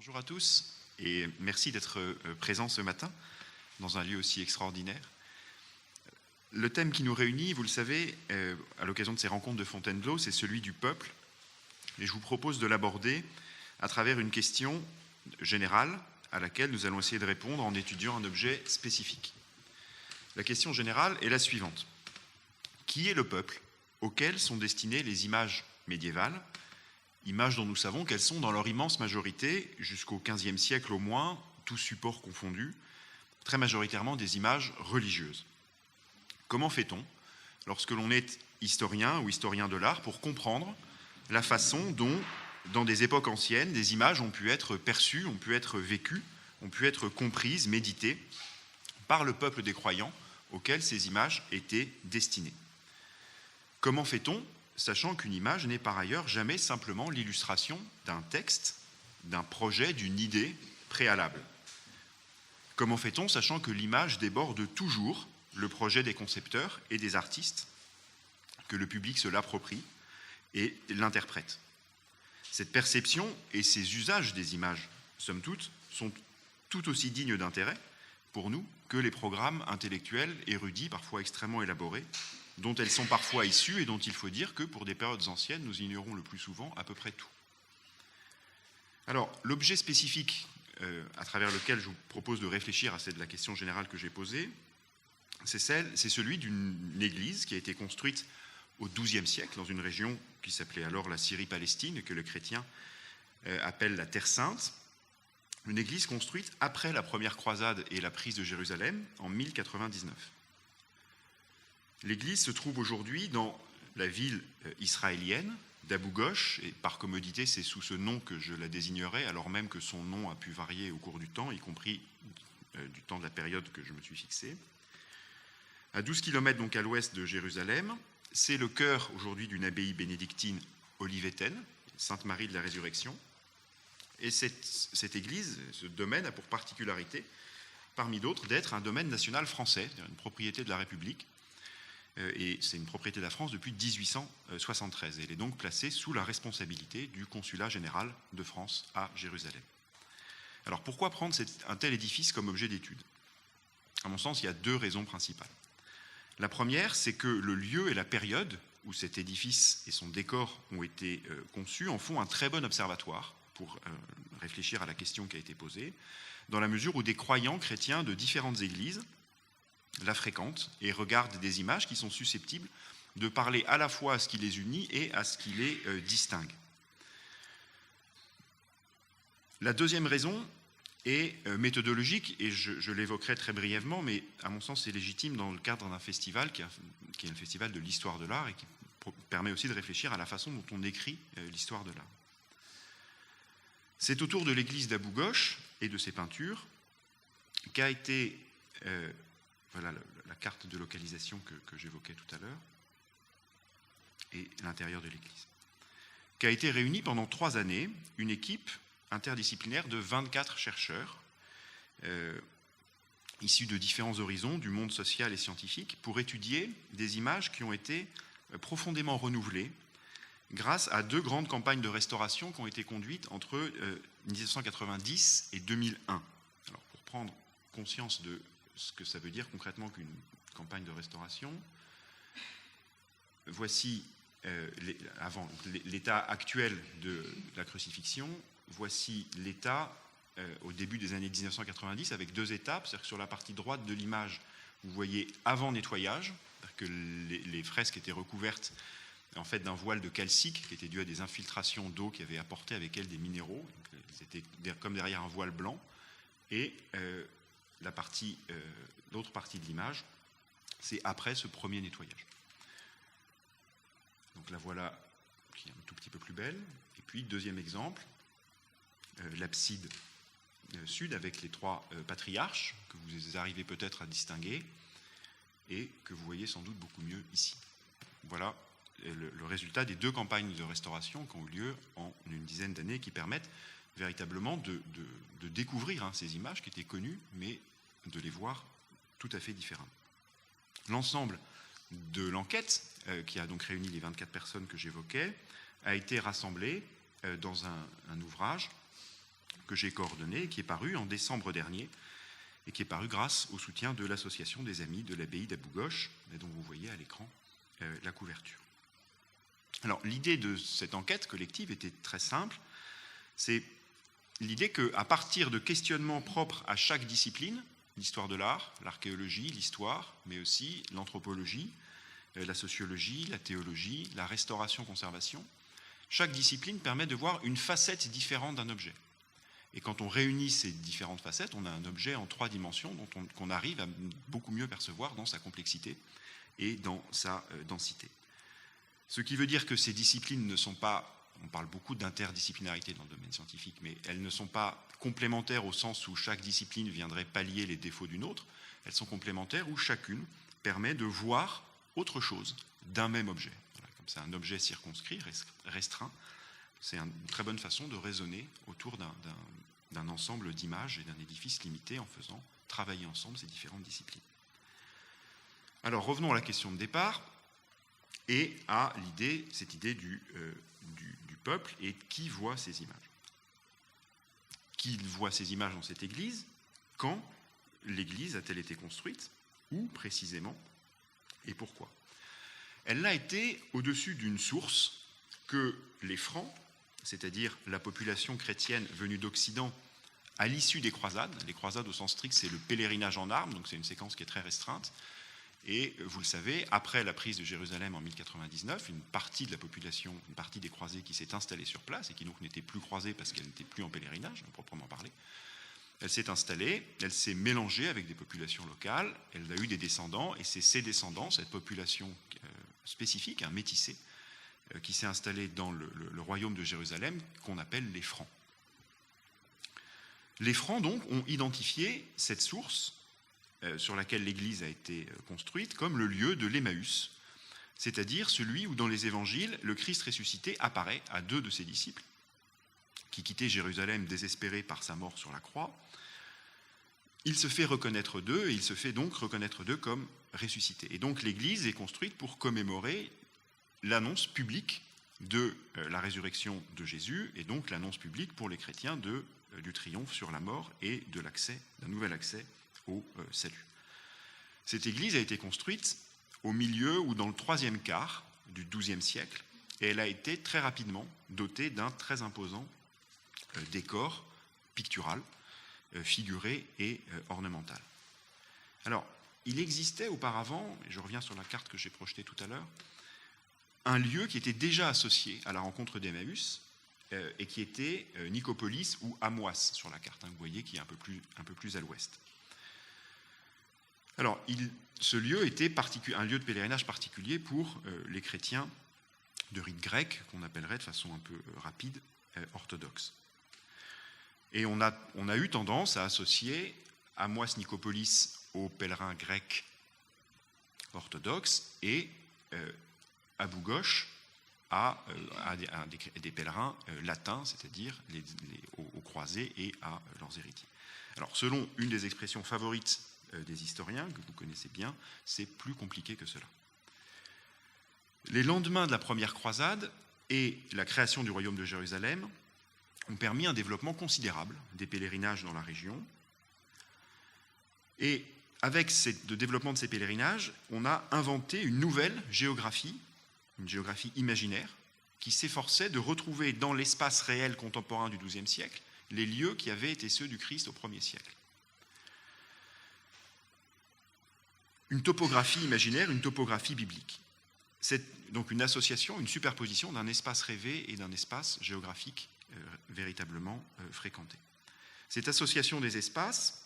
Bonjour à tous et merci d'être présents ce matin dans un lieu aussi extraordinaire. Le thème qui nous réunit, vous le savez, à l'occasion de ces rencontres de Fontainebleau, c'est celui du peuple. Et je vous propose de l'aborder à travers une question générale à laquelle nous allons essayer de répondre en étudiant un objet spécifique. La question générale est la suivante. Qui est le peuple auquel sont destinées les images médiévales, images dont nous savons qu'elles sont dans leur immense majorité, jusqu'au XVe siècle au moins, tous supports confondus, très majoritairement des images religieuses. Comment fait-on, lorsque l'on est historien ou historien de l'art, pour comprendre la façon dont, dans des époques anciennes, des images ont pu être perçues, ont pu être vécues, ont pu être comprises, méditées par le peuple des croyants auquel ces images étaient destinées? Comment fait-on, sachant qu'une image n'est par ailleurs jamais simplement l'illustration d'un texte, d'un projet, d'une idée préalable? Comment fait-on, sachant que l'image déborde toujours le projet des concepteurs et des artistes, que le public se l'approprie et l'interprète? Cette perception et ces usages des images, somme toute, sont tout aussi dignes d'intérêt pour nous que les programmes intellectuels, érudits, parfois extrêmement élaborés, dont elles sont parfois issues et dont il faut dire que, pour des périodes anciennes, nous ignorons le plus souvent à peu près tout. Alors, l'objet spécifique à travers lequel je vous propose de réfléchir à la question générale que j'ai posée, c'est celui d'une église qui a été construite au XIIe siècle dans une région qui s'appelait alors la Syrie-Palestine, que les chrétiens appellent la Terre Sainte. Une église construite après la première croisade et la prise de Jérusalem en 1099. L'église se trouve aujourd'hui dans la ville israélienne d'Abou Ghosh, et par commodité, c'est sous ce nom que je la désignerai, alors même que son nom a pu varier au cours du temps, y compris du temps de la période que je me suis fixée. À 12 km donc à l'ouest de Jérusalem, c'est le cœur aujourd'hui d'une abbaye bénédictine olivétaine, Sainte-Marie de la Résurrection. Et cette église, ce domaine a pour particularité, parmi d'autres, d'être un domaine national français, une propriété de la République. Et c'est une propriété de la France depuis 1873. Et elle est donc placée sous la responsabilité du consulat général de France à Jérusalem. Alors pourquoi prendre un tel édifice comme objet d'étude? À mon sens, il y a deux raisons principales. La première, c'est que le lieu et la période où cet édifice et son décor ont été conçus en font un très bon observatoire pour réfléchir à la question qui a été posée, dans la mesure où des croyants chrétiens de différentes églises la fréquentent et regardent des images qui sont susceptibles de parler à la fois à ce qui les unit et à ce qui les distingue. La deuxième raison est méthodologique, et je l'évoquerai très brièvement, mais à mon sens c'est légitime dans le cadre d'un festival qui est le festival de l'histoire de l'art et qui permet aussi de réfléchir à la façon dont on écrit l'histoire de l'art. C'est autour de l'église d'Abou Ghosh et de ses peintures qu'a été voilà la carte de localisation que j'évoquais tout à l'heure, et l'intérieur de l'église, qu'a été réunie pendant 3 années une équipe interdisciplinaire de 24 chercheurs issus de différents horizons du monde social et scientifique pour étudier des images qui ont été profondément renouvelées grâce à 2 grandes campagnes de restauration qui ont été conduites entre 1990 et 2001. Alors pour prendre conscience de ce que ça veut dire concrètement qu'une campagne de restauration, voici l'état actuel de la crucifixion, voici l'état au début des années 1990 avec 2 étapes, c'est-à-dire que sur la partie droite de l'image, vous voyez avant nettoyage, c'est-à-dire que les fresques étaient recouvertes en fait d'un voile de calcique qui était dû à des infiltrations d'eau qui avaient apporté avec elles des minéraux, donc, c'était comme derrière un voile blanc, et l'autre partie de l'image, c'est après ce premier nettoyage. Donc la voilà qui est un tout petit peu plus belle. Et puis, deuxième exemple, l'abside sud avec les 3 patriarches que vous arrivez peut-être à distinguer et que vous voyez sans doute beaucoup mieux ici. Voilà le résultat des 2 campagnes de restauration qui ont eu lieu en une dizaine d'années, qui permettent véritablement de découvrir ces images qui étaient connues, mais de les voir tout à fait différemment. L'ensemble de l'enquête, qui a donc réuni les 24 personnes que j'évoquais, a été rassemblé dans un ouvrage que j'ai coordonné, qui est paru en décembre dernier, et qui est paru grâce au soutien de l'association des Amis de l'abbaye d'Abou-Gosh, et dont vous voyez à l'écran la couverture. Alors, l'idée de cette enquête collective était très simple. C'est l'idée qu'à partir de questionnements propres à chaque discipline, l'histoire de l'art, l'archéologie, l'histoire, mais aussi l'anthropologie, la sociologie, la théologie, la restauration-conservation, chaque discipline permet de voir une facette différente d'un objet. Et quand on réunit ces différentes facettes, on a un objet en 3 dimensions qu'on arrive à beaucoup mieux percevoir dans sa complexité et dans sa densité. Ce qui veut dire que ces disciplines ne sont pas, on parle beaucoup d'interdisciplinarité dans le domaine scientifique, mais elles ne sont pas complémentaires au sens où chaque discipline viendrait pallier les défauts d'une autre. Elles sont complémentaires où chacune permet de voir autre chose d'un même objet. Voilà, comme c'est un objet circonscrit, restreint, c'est une très bonne façon de raisonner autour d'un ensemble d'images et d'un édifice limité en faisant travailler ensemble ces différentes disciplines. Alors revenons à la question de départ et à cette idée du peuple et qui voit ces images. Qui voit ces images dans cette église? Quand l'église a-t-elle été construite? Où précisément? Et pourquoi? Elle l'a été au-dessus d'une source que les Francs, c'est-à-dire la population chrétienne venue d'Occident à l'issue des croisades. Les croisades au sens strict, c'est le pèlerinage en armes, donc c'est une séquence qui est très restreinte. Et vous le savez, après la prise de Jérusalem en 1099, une partie de la population, une partie des croisés qui s'est installée sur place et qui donc n'était plus croisée parce qu'elle n'était plus en pèlerinage, à proprement parler, elle s'est installée, elle s'est mélangée avec des populations locales, elle a eu des descendants, et c'est ces descendants, cette population spécifique, métissée, qui s'est installée dans le royaume de Jérusalem, qu'on appelle les Francs. Les Francs, donc, ont identifié cette source sur laquelle l'Église a été construite comme le lieu de l'Emmaüs, c'est-à-dire celui où, dans les évangiles, le Christ ressuscité apparaît à 2 de ses disciples, qui quittaient Jérusalem désespérés par sa mort sur la croix. Il se fait reconnaître d'eux, et il se fait donc reconnaître d'eux comme ressuscités. Et donc l'Église est construite pour commémorer l'annonce publique de la résurrection de Jésus, et donc l'annonce publique pour les chrétiens du triomphe sur la mort et de d'un nouvel accès au salut. Cette église a été construite au milieu ou dans le 3e quart du XIIe siècle, et elle a été très rapidement dotée d'un très imposant décor pictural, figuré et ornemental. Alors, il existait auparavant, et je reviens sur la carte que j'ai projetée tout à l'heure, un lieu qui était déjà associé à la rencontre d'Emmaüs, et qui était Nicopolis ou Amoas sur la carte, vous voyez, qui est un peu plus à l'ouest. Alors, ce lieu était un lieu de pèlerinage particulier pour les chrétiens de rite grec, qu'on appellerait de façon un peu rapide orthodoxe. Et on a eu tendance à associer Amoas Nicopolis aux pèlerins grecs orthodoxes et Abou-Gosh à des pèlerins latins, c'est-à-dire aux croisés et à leurs héritiers. Alors, selon une des expressions favorites des historiens, que vous connaissez bien, c'est plus compliqué que cela. Les lendemains de la première croisade et la création du royaume de Jérusalem ont permis un développement considérable des pèlerinages dans la région. Et avec le développement de ces pèlerinages, on a inventé une nouvelle géographie, une géographie imaginaire, qui s'efforçait de retrouver dans l'espace réel contemporain du XIIe siècle les lieux qui avaient été ceux du Christ au 1er siècle. Une topographie imaginaire, une topographie biblique. C'est donc une association, une superposition d'un espace rêvé et d'un espace géographique véritablement fréquenté. Cette association des espaces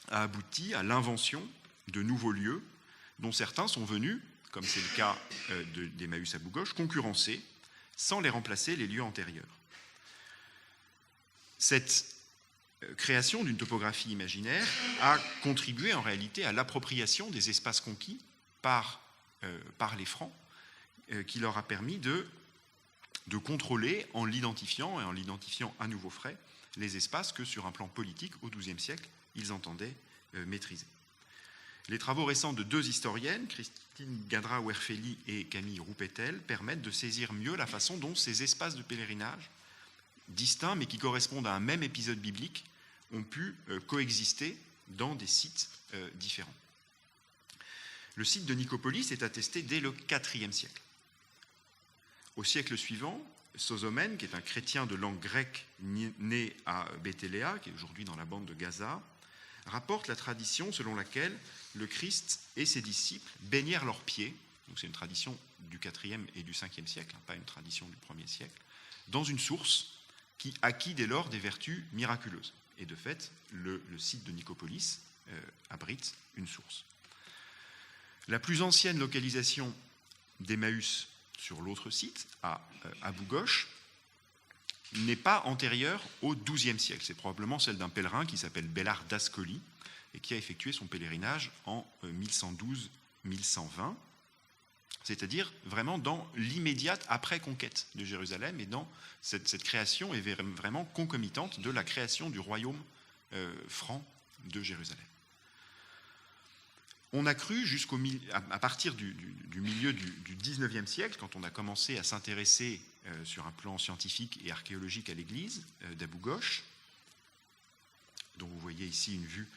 a abouti à l'invention de nouveaux lieux dont certains sont venus, comme c'est le cas d'Emmaüs Abou-Gosh, concurrencer, sans les remplacer, les lieux antérieurs. Cette création d'une topographie imaginaire a contribué en réalité à l'appropriation des espaces conquis par les Francs, qui leur a permis de contrôler en l'identifiant et en l'identifiant à nouveau frais les espaces que sur un plan politique au XIIe siècle ils entendaient maîtriser. Les travaux récents de 2 historiennes, Christine Gadra-Werfeli et Camille Roupetel, permettent de saisir mieux la façon dont ces espaces de pèlerinage distincts mais qui correspondent à un même épisode biblique ont pu coexister dans des sites différents. Le site de Nicopolis est attesté dès le IVe siècle. Au siècle suivant, Sosomène, qui est un chrétien de langue grecque né à Béthéléa, qui est aujourd'hui dans la bande de Gaza, rapporte la tradition selon laquelle le Christ et ses disciples baignèrent leurs pieds, donc c'est une tradition du IVe et du Ve siècle, pas une tradition du 1er siècle, dans une source qui acquit dès lors des vertus miraculeuses. Et de fait, le site de Nicopolis abrite une source. La plus ancienne localisation d'Emmaüs sur l'autre site, à Abou Ghosh, n'est pas antérieure au XIIe siècle. C'est probablement celle d'un pèlerin qui s'appelle Bellard d'Ascoli et qui a effectué son pèlerinage en 1112-1120, c'est-à-dire vraiment dans l'immédiate après-conquête de Jérusalem, et dans cette création est vraiment concomitante de la création du royaume franc de Jérusalem. On a cru à partir du milieu du XIXe siècle, quand on a commencé à s'intéresser sur un plan scientifique et archéologique à l'église d'Abou Ghosh, dont vous voyez ici une vue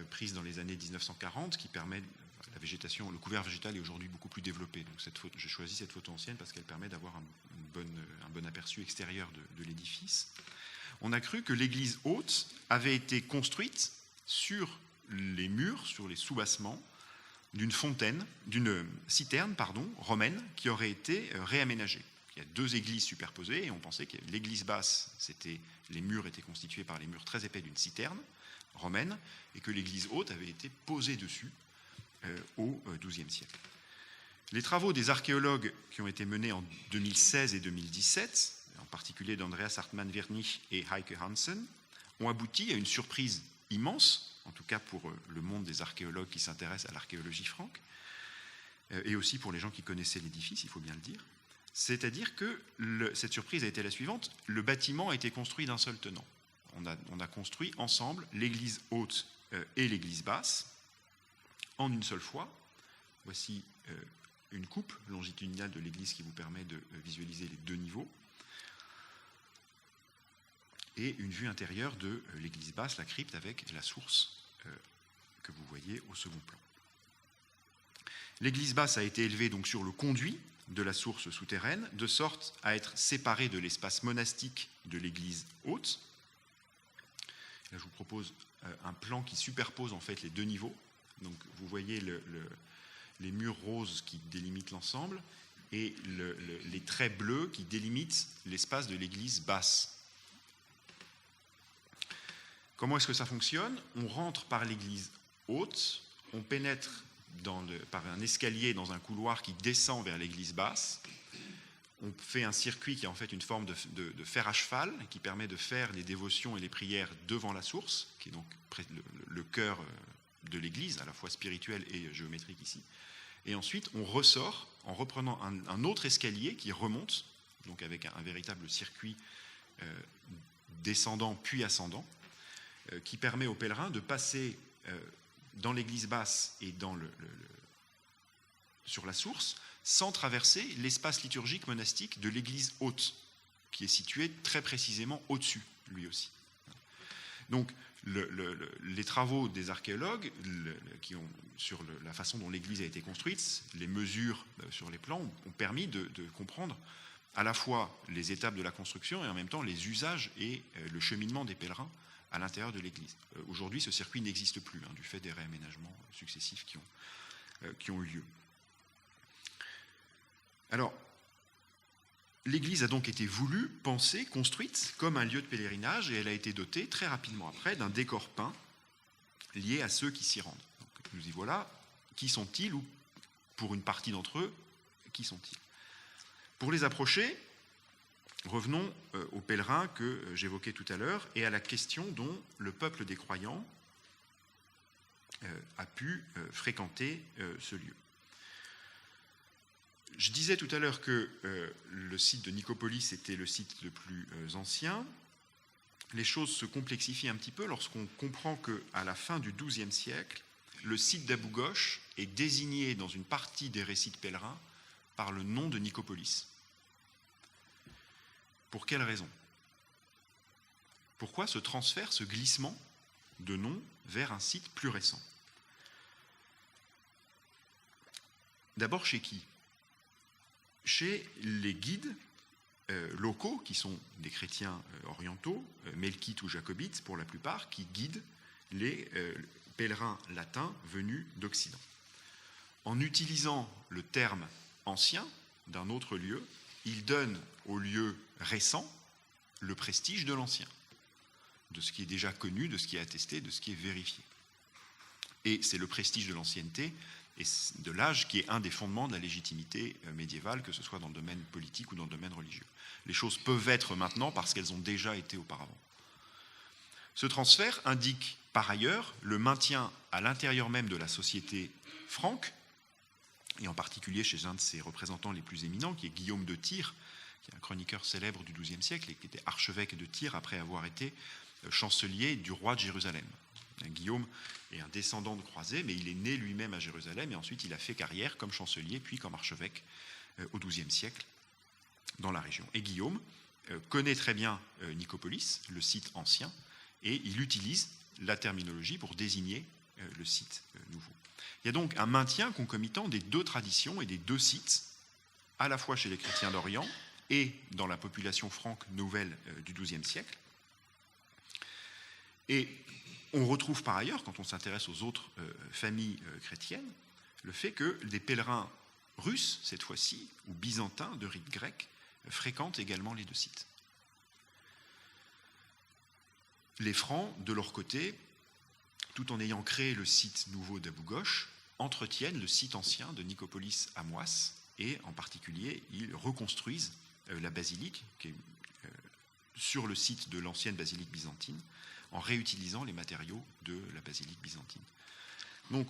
prise dans les années 1940 qui permet, la végétation, le couvert végétal est aujourd'hui beaucoup plus développé. Donc j'ai choisi cette photo ancienne parce qu'elle permet d'avoir un bon aperçu extérieur de l'édifice. On a cru que l'église haute avait été construite sur les murs, sur les soubassements d'une citerne romaine qui aurait été réaménagée. Il y a deux églises superposées et on pensait que l'église basse, les murs étaient constitués par les murs très épais d'une citerne romaine et que l'église haute avait été posée dessus au XIIe siècle. Les travaux des archéologues qui ont été menés en 2016 et 2017, en particulier d'Andreas Hartmann-Wernich et Heike Hansen, ont abouti à une surprise immense, en tout cas pour le monde des archéologues qui s'intéressent à l'archéologie franque, et aussi pour les gens qui connaissaient l'édifice, il faut bien le dire. C'est-à-dire que cette surprise a été la suivante: le bâtiment a été construit d'un seul tenant. On a construit ensemble l'église haute et l'église basse en une seule fois. Voici une coupe longitudinale de l'église qui vous permet de visualiser les deux niveaux, et une vue intérieure de l'église basse, la crypte, avec la source que vous voyez au second plan. L'église basse a été élevée donc sur le conduit de la source souterraine, de sorte à être séparée de l'espace monastique de l'église haute. Là, je vous propose un plan qui superpose en fait les deux niveaux. Donc, vous voyez les murs roses qui délimitent l'ensemble et les traits bleus qui délimitent l'espace de l'église basse. Comment est-ce que ça fonctionne? On rentre par l'église haute, on pénètre par un escalier dans un couloir qui descend vers l'église basse. On fait un circuit qui est en fait une forme de fer à cheval, qui permet de faire les dévotions et les prières devant la source, qui est donc le cœur de l'église, à la fois spirituel et géométrique ici. Et ensuite, on ressort en reprenant un autre escalier qui remonte, donc avec un véritable circuit descendant puis ascendant, qui permet aux pèlerins de passer dans l'église basse et sur la source, sans traverser l'espace liturgique monastique de l'église haute, qui est situé très précisément au-dessus, lui aussi. Donc, les travaux des archéologues sur la façon dont l'église a été construite, les mesures sur les plans, ont permis de comprendre à la fois les étapes de la construction et en même temps les usages et le cheminement des pèlerins à l'intérieur de l'église. Aujourd'hui, ce circuit n'existe plus, du fait des réaménagements successifs qui ont eu lieu. Alors, l'église a donc été voulue, pensée, construite comme un lieu de pèlerinage, et elle a été dotée très rapidement après d'un décor peint lié à ceux qui s'y rendent. Donc, nous y voilà. Qui sont-ils, ou pour une partie d'entre eux, qui sont-ils? Pour les approcher, revenons aux pèlerins que j'évoquais tout à l'heure et à la question dont le peuple des croyants a pu fréquenter ce lieu. Je disais tout à l'heure que le site de Nicopolis était le site le plus ancien. Les choses se complexifient un petit peu lorsqu'on comprend qu'à la fin du XIIe siècle, le site d'Abou Ghosh est désigné dans une partie des récits de pèlerins par le nom de Nicopolis. Pour quelle raison? Pourquoi ce transfert, ce glissement de nom vers un site plus récent? D'abord chez qui? Chez les guides locaux, qui sont des chrétiens orientaux, melkites ou jacobites pour la plupart, qui guident les pèlerins latins venus d'Occident. En utilisant le terme ancien d'un autre lieu, ils donnent au lieu récent le prestige de l'ancien, de ce qui est déjà connu, de ce qui est attesté, de ce qui est vérifié. Et c'est le prestige de l'ancienneté et de l'âge qui est un des fondements de la légitimité médiévale, que ce soit dans le domaine politique ou dans le domaine religieux. Les choses peuvent être maintenant parce qu'elles ont déjà été auparavant. Ce transfert indique par ailleurs le maintien à l'intérieur même de la société franque, et en particulier chez un de ses représentants les plus éminents, qui est Guillaume de Tyr, qui est un chroniqueur célèbre du XIIe siècle et qui était archevêque de Tyr après avoir été chancelier du roi de Jérusalem. Guillaume est un descendant de croisés, mais il est né lui-même à Jérusalem et ensuite il a fait carrière comme chancelier puis comme archevêque au XIIe siècle dans la région. Et Guillaume connaît très bien Nicopolis, le site ancien, et il utilise la terminologie pour désigner le site nouveau. Il y a donc un maintien concomitant des deux traditions et des deux sites, à la fois chez les chrétiens d'Orient et dans la population franque nouvelle du XIIe siècle. Et on retrouve par ailleurs, quand on s'intéresse aux autres familles chrétiennes, le fait que des pèlerins russes, cette fois-ci, ou byzantins de rite grec, fréquentent également les deux sites. Les Francs, de leur côté, tout en ayant créé le site nouveau d'Abou Ghosh, entretiennent le site ancien de Nicopolis à Moisse, et en particulier, ils reconstruisent la basilique, qui est sur le site de l'ancienne basilique byzantine, en réutilisant les matériaux de la basilique byzantine. Donc,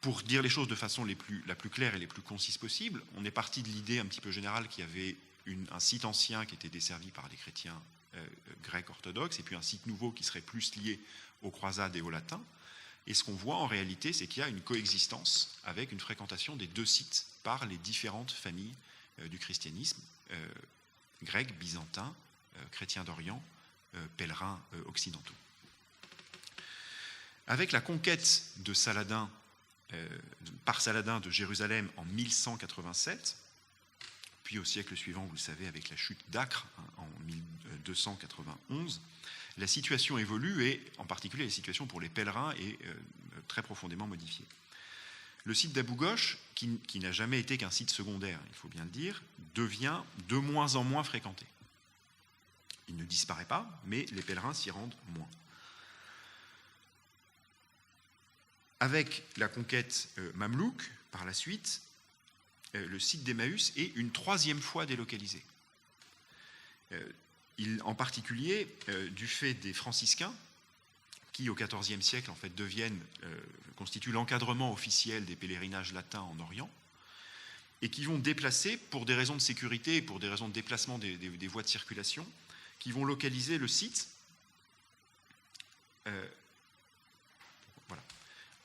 pour dire les choses de façon la plus claire et les plus concise possible, on est parti de l'idée un petit peu générale qu'il y avait un site ancien qui était desservi par des chrétiens grecs orthodoxes, et puis un site nouveau qui serait plus lié aux croisades et aux latins. Et ce qu'on voit en réalité, c'est qu'il y a une coexistence avec une fréquentation des deux sites par les différentes familles du christianisme, grec, byzantin, chrétiens d'Orient, pèlerins occidentaux. Avec la conquête de Saladin, par Saladin de Jérusalem en 1187, puis au siècle suivant, vous le savez, avec la chute d'Acre en 1291, la situation évolue et en particulier la situation pour les pèlerins est très profondément modifiée. Le site d'Abou Ghosh, qui n'a jamais été qu'un site secondaire, il faut bien le dire, devient de moins en moins fréquenté. Il ne disparaît pas, mais les pèlerins s'y rendent moins. Avec la conquête mamelouk, par la suite, le site d'Emmaüs est une troisième fois délocalisé. En particulier, du fait des franciscains, qui au XIVe siècle en fait, constituent l'encadrement officiel des pèlerinages latins en Orient, et qui vont déplacer, pour des raisons de sécurité et pour des raisons de déplacement des voies de circulation, qui vont localiser le site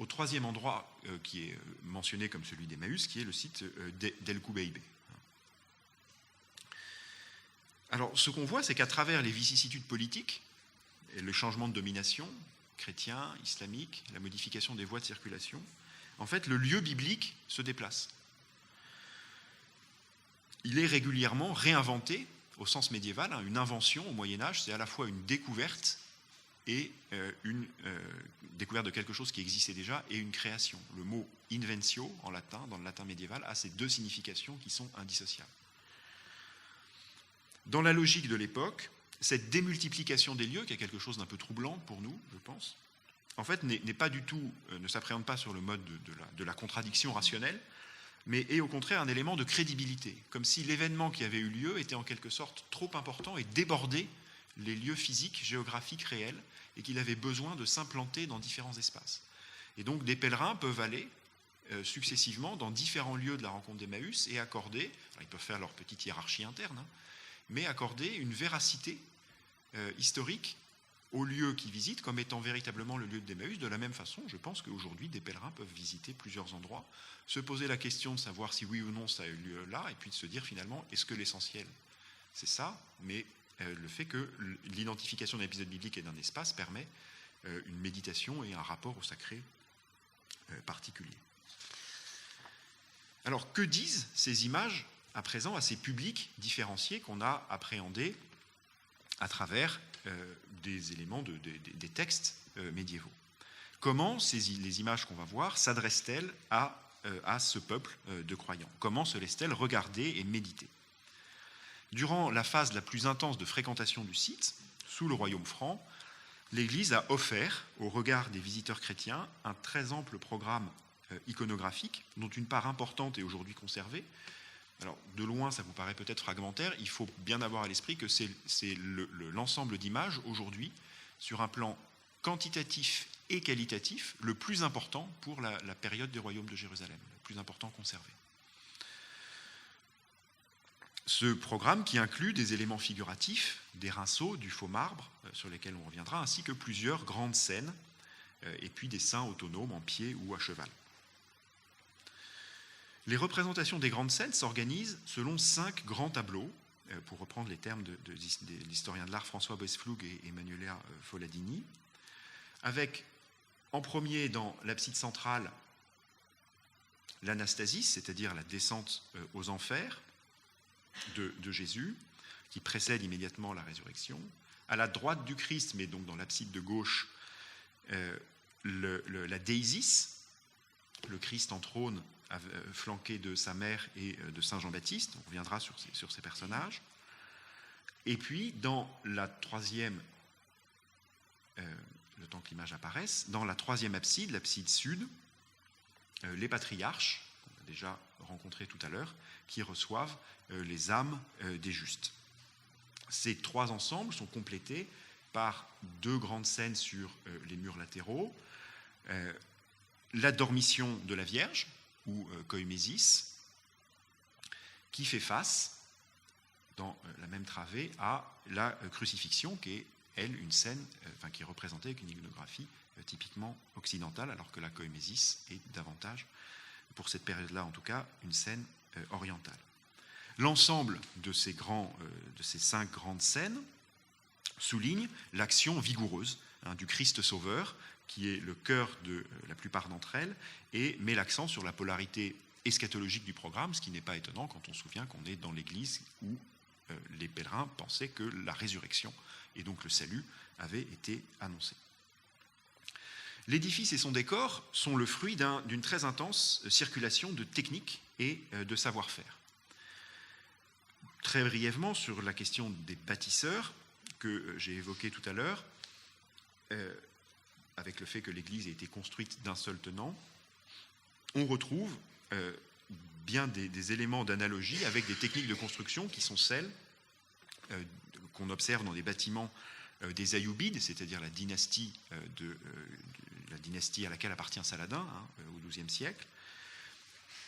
au troisième endroit qui est mentionné comme celui d'Emmaüs, qui est le site d'El Koubeibé. Alors, ce qu'on voit, c'est qu'à travers les vicissitudes politiques, et le changement de domination, chrétien, islamique, la modification des voies de circulation, en fait, le lieu biblique se déplace. Il est régulièrement réinventé au sens médiéval. Une invention au Moyen-Âge, c'est à la fois une découverte et une découverte de quelque chose qui existait déjà et une création. Le mot inventio en latin, dans le latin médiéval, a ces deux significations qui sont indissociables. Dans la logique de l'époque, cette démultiplication des lieux, qui est quelque chose d'un peu troublant pour nous, je pense, en fait n'est pas du tout, ne s'appréhende pas sur le mode de la contradiction rationnelle, mais est au contraire un élément de crédibilité, comme si l'événement qui avait eu lieu était en quelque sorte trop important et débordait les lieux physiques, géographiques réels, et qu'il avait besoin de s'implanter dans différents espaces. Et donc des pèlerins peuvent aller successivement dans différents lieux de la rencontre d'Emmaüs et accorder, alors ils peuvent faire leur petite hiérarchie interne, mais accorder une véracité historique au lieu qu'ils visitent comme étant véritablement le lieu d'Emmaüs. De la même façon, je pense qu'aujourd'hui, des pèlerins peuvent visiter plusieurs endroits, se poser la question de savoir si oui ou non ça a eu lieu là, et puis de se dire finalement, est-ce que l'essentiel, c'est ça, mais le fait que l'identification d'un épisode biblique et d'un espace permet une méditation et un rapport au sacré particulier. Alors, que disent ces images à présent à ces publics différenciés qu'on a appréhendés à travers des éléments des textes médiévaux? Comment les images qu'on va voir s'adressent-elles à ce peuple de croyants? Comment se laissent-elles regarder et méditer? Durant la phase la plus intense de fréquentation du site, sous le royaume franc, l'Église a offert, au regard des visiteurs chrétiens, un très ample programme iconographique, dont une part importante est aujourd'hui conservée. Alors, de loin, ça vous paraît peut-être fragmentaire, il faut bien avoir à l'esprit que c'est l'ensemble d'images, aujourd'hui, sur un plan quantitatif et qualitatif, le plus important pour la période des royaumes de Jérusalem, le plus important conservé. Ce programme qui inclut des éléments figuratifs, des rinceaux, du faux marbre, sur lesquels on reviendra, ainsi que plusieurs grandes scènes, et puis des saints autonomes en pied ou à cheval. Les représentations des grandes scènes s'organisent selon 5 grands tableaux, pour reprendre les termes de l'historien de l'art François Boesflug et Emanuela Foladini, avec en premier dans l'abside centrale l'anastasis, c'est-à-dire la descente aux enfers de Jésus, qui précède immédiatement la résurrection. À la droite du Christ, mais donc dans l'abside de gauche, la Deisis, le Christ en trône flanqué de sa mère et de Saint Jean-Baptiste. On reviendra sur ces personnages. Et puis, dans la troisième, le temps que l'image apparaisse, dans la troisième abside, l'abside sud, les patriarches, qu'on a déjà rencontrés tout à l'heure, qui reçoivent les âmes des justes. Ces 3 ensembles sont complétés par 2 grandes scènes sur les murs latéraux, la dormition de la Vierge, ou Koimésis, qui fait face, dans la même travée, à la crucifixion, qui est, elle, une scène qui est représentée avec une iconographie typiquement occidentale, alors que la Koimésis est davantage, pour cette période-là en tout cas, une scène orientale. L'ensemble de ces 5 grandes scènes souligne l'action vigoureuse du Christ Sauveur, qui est le cœur de la plupart d'entre elles, et met l'accent sur la polarité eschatologique du programme, ce qui n'est pas étonnant quand on se souvient qu'on est dans l'église où les pèlerins pensaient que la résurrection et donc le salut avaient été annoncés. L'édifice et son décor sont le fruit d'une très intense circulation de techniques et de savoir-faire. Très brièvement, sur la question des bâtisseurs, que j'ai évoqué tout à l'heure, avec le fait que l'église a été construite d'un seul tenant, on retrouve bien des éléments d'analogie avec des techniques de construction qui sont celles qu'on observe dans les bâtiments des Ayyoubides, c'est-à-dire la dynastie à laquelle appartient Saladin au XIIe siècle.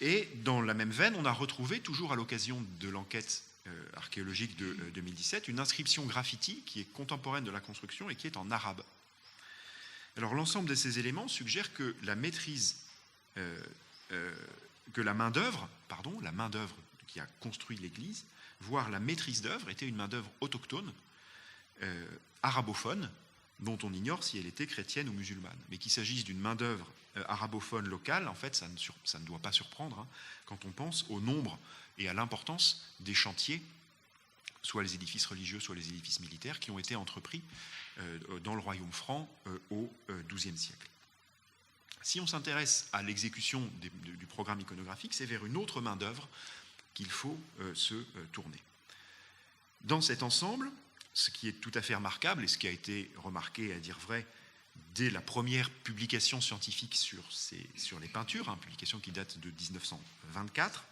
Et dans la même veine, on a retrouvé, toujours à l'occasion de l'enquête archéologique de 2017, une inscription graffiti qui est contemporaine de la construction et qui est en arabe. Alors l'ensemble de ces éléments suggère que la maîtrise, que la main-d'œuvre qui a construit l'église, voire la maîtrise d'œuvre, était une main-d'œuvre autochtone, arabophone, dont on ignore si elle était chrétienne ou musulmane. Mais qu'il s'agisse d'une main-d'œuvre arabophone locale, en fait, ça ne doit pas surprendre quand on pense au nombre et à l'importance des chantiers, soit les édifices religieux, soit les édifices militaires, qui ont été entrepris dans le royaume franc au XIIe siècle. Si on s'intéresse à l'exécution du programme iconographique, c'est vers une autre main-d'œuvre qu'il faut se tourner. Dans cet ensemble, ce qui est tout à fait remarquable, et ce qui a été remarqué, à dire vrai, dès la première publication scientifique sur les peintures, publication qui date de 1924,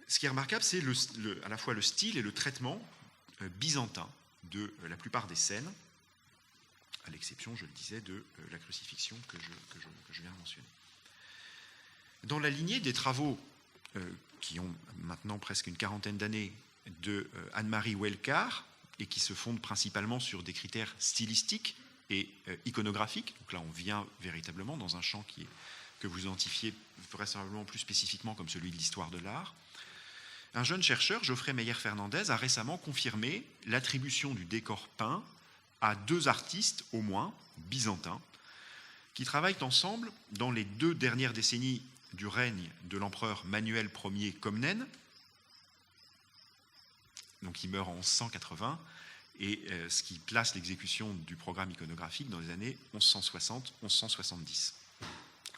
ce qui est remarquable, c'est à la fois le style et le traitement byzantin de la plupart des scènes, à l'exception, je le disais, de la crucifixion que je viens de mentionner. Dans la lignée des travaux qui ont maintenant presque une quarantaine d'années de Anne-Marie Welcar, et qui se fondent principalement sur des critères stylistiques et iconographiques, donc là on vient véritablement dans un champ que vous identifiez vraisemblablement plus spécifiquement comme celui de l'histoire de l'art, Un jeune chercheur, Geoffrey Meyer-Fernandez, a récemment confirmé l'attribution du décor peint à 2 artistes au moins, byzantins, qui travaillent ensemble dans les 2 dernières décennies du règne de l'empereur Manuel Ier Comnène, donc il meurt en 1180, et ce qui place l'exécution du programme iconographique dans les années 1160-1170.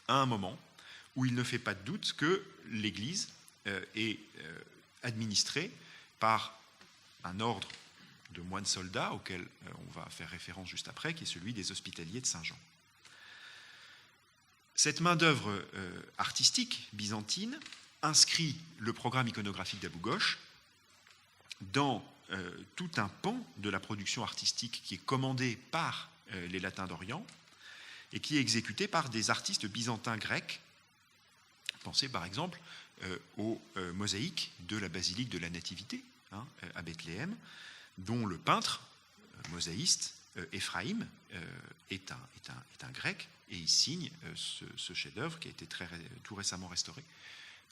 À un moment où il ne fait pas de doute que l'Église est administrée par un ordre de moines soldats auquel on va faire référence juste après, qui est celui des Hospitaliers de Saint-Jean. Cette main-d'œuvre artistique byzantine inscrit le programme iconographique d'Abou-Gosh dans tout un pan de la production artistique qui est commandé par les Latins d'Orient et qui est exécuté par des artistes byzantins grecs. Pensez par exemple aux mosaïques de la basilique de la Nativité à Bethléem, dont le peintre mosaïste Éphraïm est un grec, et il signe ce chef-d'œuvre qui a été tout récemment restauré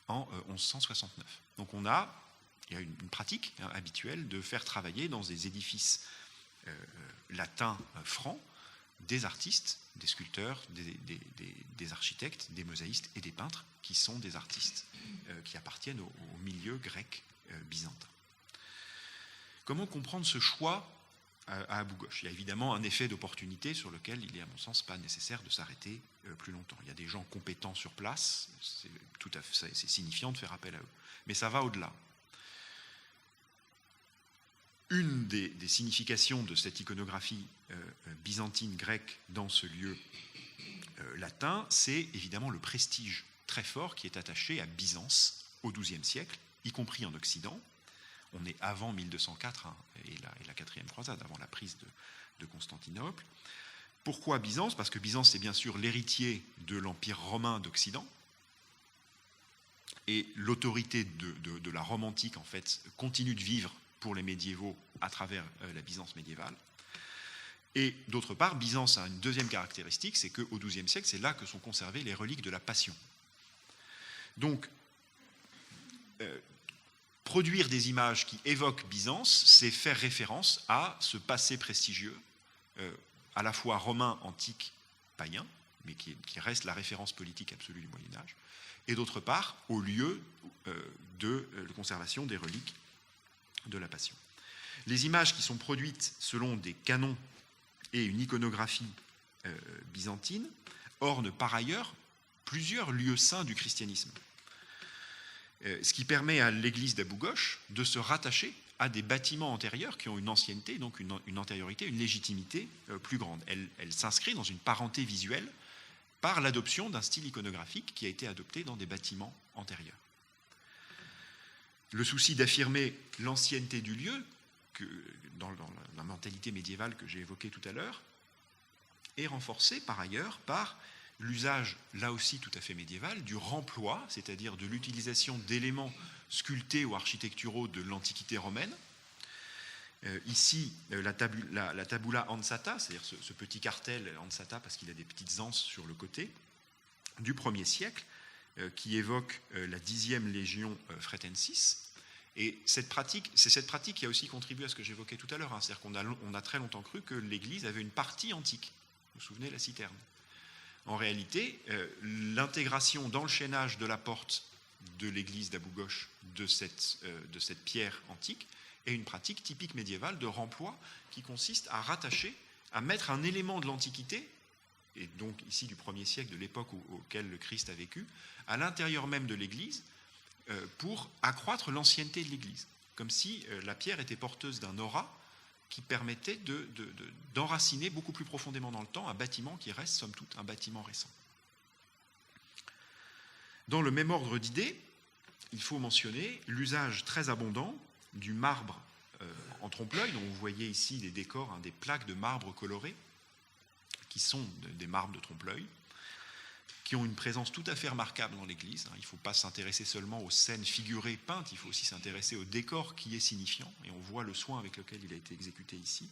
en 1169. Donc il y a une pratique habituelle de faire travailler dans des édifices latins francs des artistes, des sculpteurs, des architectes, des mosaïstes et des peintres qui sont des artistes qui appartiennent au milieu grec byzantin. Comment comprendre ce choix à Abou-Gosh? Il y a évidemment un effet d'opportunité sur lequel il est à mon sens pas nécessaire de s'arrêter plus longtemps. Il y a des gens compétents sur place, c'est signifiant de faire appel à eux. Mais ça va au-delà. Une des significations de cette iconographie byzantine grecque dans ce lieu latin, c'est évidemment le prestige très fort qui est attaché à Byzance au XIIe siècle, y compris en Occident. On est avant 1204 et la 4e croisade, avant la prise de Constantinople. Pourquoi Byzance? Parce que Byzance, c'est bien sûr l'héritier de l'Empire romain d'Occident. Et l'autorité de la Rome antique, en fait, continue de vivre pour les médiévaux à travers la Byzance médiévale. Et d'autre part, Byzance a une deuxième caractéristique, c'est qu'au XIIe siècle, c'est là que sont conservées les reliques de la Passion. Donc, produire des images qui évoquent Byzance, c'est faire référence à ce passé prestigieux, à la fois romain, antique, païen, mais qui reste la référence politique absolue du Moyen-Âge, et d'autre part, au lieu de conservation des reliques de la Passion. Les images qui sont produites selon des canons et une iconographie byzantine ornent par ailleurs plusieurs lieux saints du christianisme. Ce qui permet à l'église d'Abou-Gosh de se rattacher à des bâtiments antérieurs qui ont une ancienneté, donc une antériorité, une légitimité plus grande. Elle s'inscrit dans une parenté visuelle par l'adoption d'un style iconographique qui a été adopté dans des bâtiments antérieurs. Le souci d'affirmer l'ancienneté du lieu, dans la mentalité médiévale que j'ai évoquée tout à l'heure, est renforcé par ailleurs par l'usage, là aussi tout à fait médiéval, du remploi, c'est-à-dire de l'utilisation d'éléments sculptés ou architecturaux de l'Antiquité romaine. Ici, la tabula ansata, c'est-à-dire ce petit cartel ansata, parce qu'il a des petites anses sur le côté, du 1er siècle, qui évoque la 10e légion fretensis. Et c'est cette pratique qui a aussi contribué à ce que j'évoquais tout à l'heure. C'est-à-dire qu'on a très longtemps cru que l'Église avait une partie antique. Vous vous souvenez, la citerne. En réalité, l'intégration dans le chaînage de la porte de l'église d'Abou-Gosh de cette pierre antique est une pratique typique médiévale de remploi qui consiste à rattacher, à mettre un élément de l'Antiquité, et donc ici du 1er siècle, de l'époque auquel le Christ a vécu, à l'intérieur même de l'église pour accroître l'ancienneté de l'église, comme si la pierre était porteuse d'un aura qui permettait d'enraciner beaucoup plus profondément dans le temps un bâtiment qui reste, somme toute, un bâtiment récent. Dans le même ordre d'idées, il faut mentionner l'usage très abondant du marbre en trompe-l'œil, dont vous voyez ici des décors, des plaques de marbre colorées, qui sont des marbres de trompe-l'œil, qui ont une présence tout à fait remarquable dans l'église. Il ne faut pas s'intéresser seulement aux scènes figurées peintes, il faut aussi s'intéresser au décor qui est signifiant, et on voit le soin avec lequel il a été exécuté ici,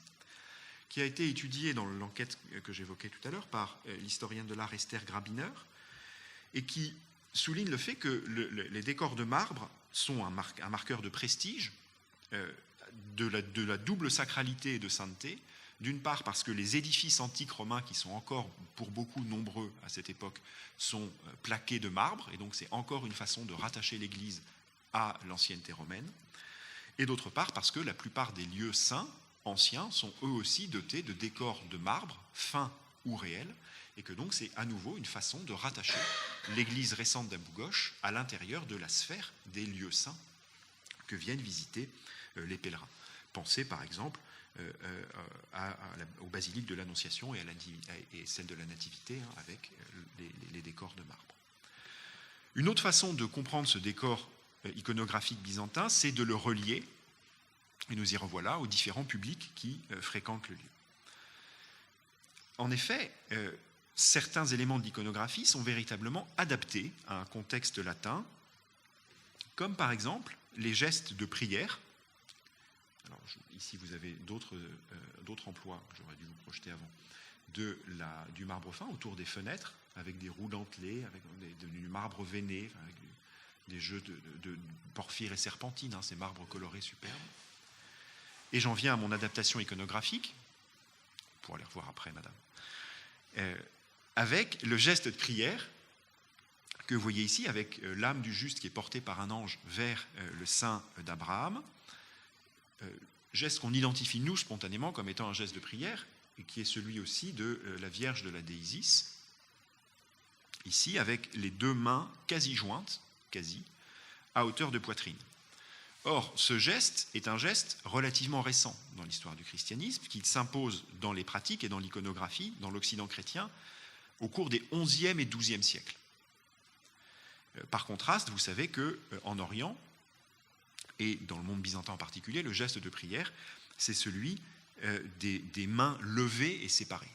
qui a été étudié dans l'enquête que j'évoquais tout à l'heure par l'historienne de l'art Esther Grabiner, et qui souligne le fait que les décors de marbre sont un marqueur de prestige, de la double sacralité et de sainteté. D'une part parce que les édifices antiques romains, qui sont encore pour beaucoup nombreux à cette époque, sont plaqués de marbre, et donc c'est encore une façon de rattacher l'Église à l'ancienneté romaine. Et d'autre part parce que la plupart des lieux saints anciens sont eux aussi dotés de décors de marbre, fins ou réels, et que donc c'est à nouveau une façon de rattacher l'église récente d'Abou-Gosh à l'intérieur de la sphère des lieux saints que viennent visiter les pèlerins. Pensez par exemple au basilique de l'Annonciation et celle de la Nativité, avec les décors de marbre. Une autre façon de comprendre ce décor iconographique byzantin, c'est de le relier, et nous y revoilà, aux différents publics qui fréquentent le lieu. En effet, certains éléments de l'iconographie sont véritablement adaptés à un contexte latin, comme par exemple les gestes de prière. Alors, ici, vous avez d'autres emplois, j'aurais dû vous projeter avant, du marbre fin autour des fenêtres, avec des roues dentelées, avec du marbre veiné, avec des jeux de porphyre et serpentine, ces marbres colorés superbes. Et j'en viens à mon adaptation iconographique, pour aller revoir après, madame, avec le geste de prière que vous voyez ici, avec l'âme du juste qui est portée par un ange vers le sein d'Abraham, geste qu'on identifie nous spontanément comme étant un geste de prière, et qui est celui aussi de la Vierge de la Déisis, ici avec les deux mains quasi jointes, à hauteur de poitrine. Or, ce geste est un geste relativement récent dans l'histoire du christianisme, qui s'impose dans les pratiques et dans l'iconographie, dans l'Occident chrétien, au cours des XIe et XIIe siècles. Par contraste, vous savez qu'en Orient, et dans le monde byzantin en particulier, le geste de prière, c'est celui des mains levées et séparées.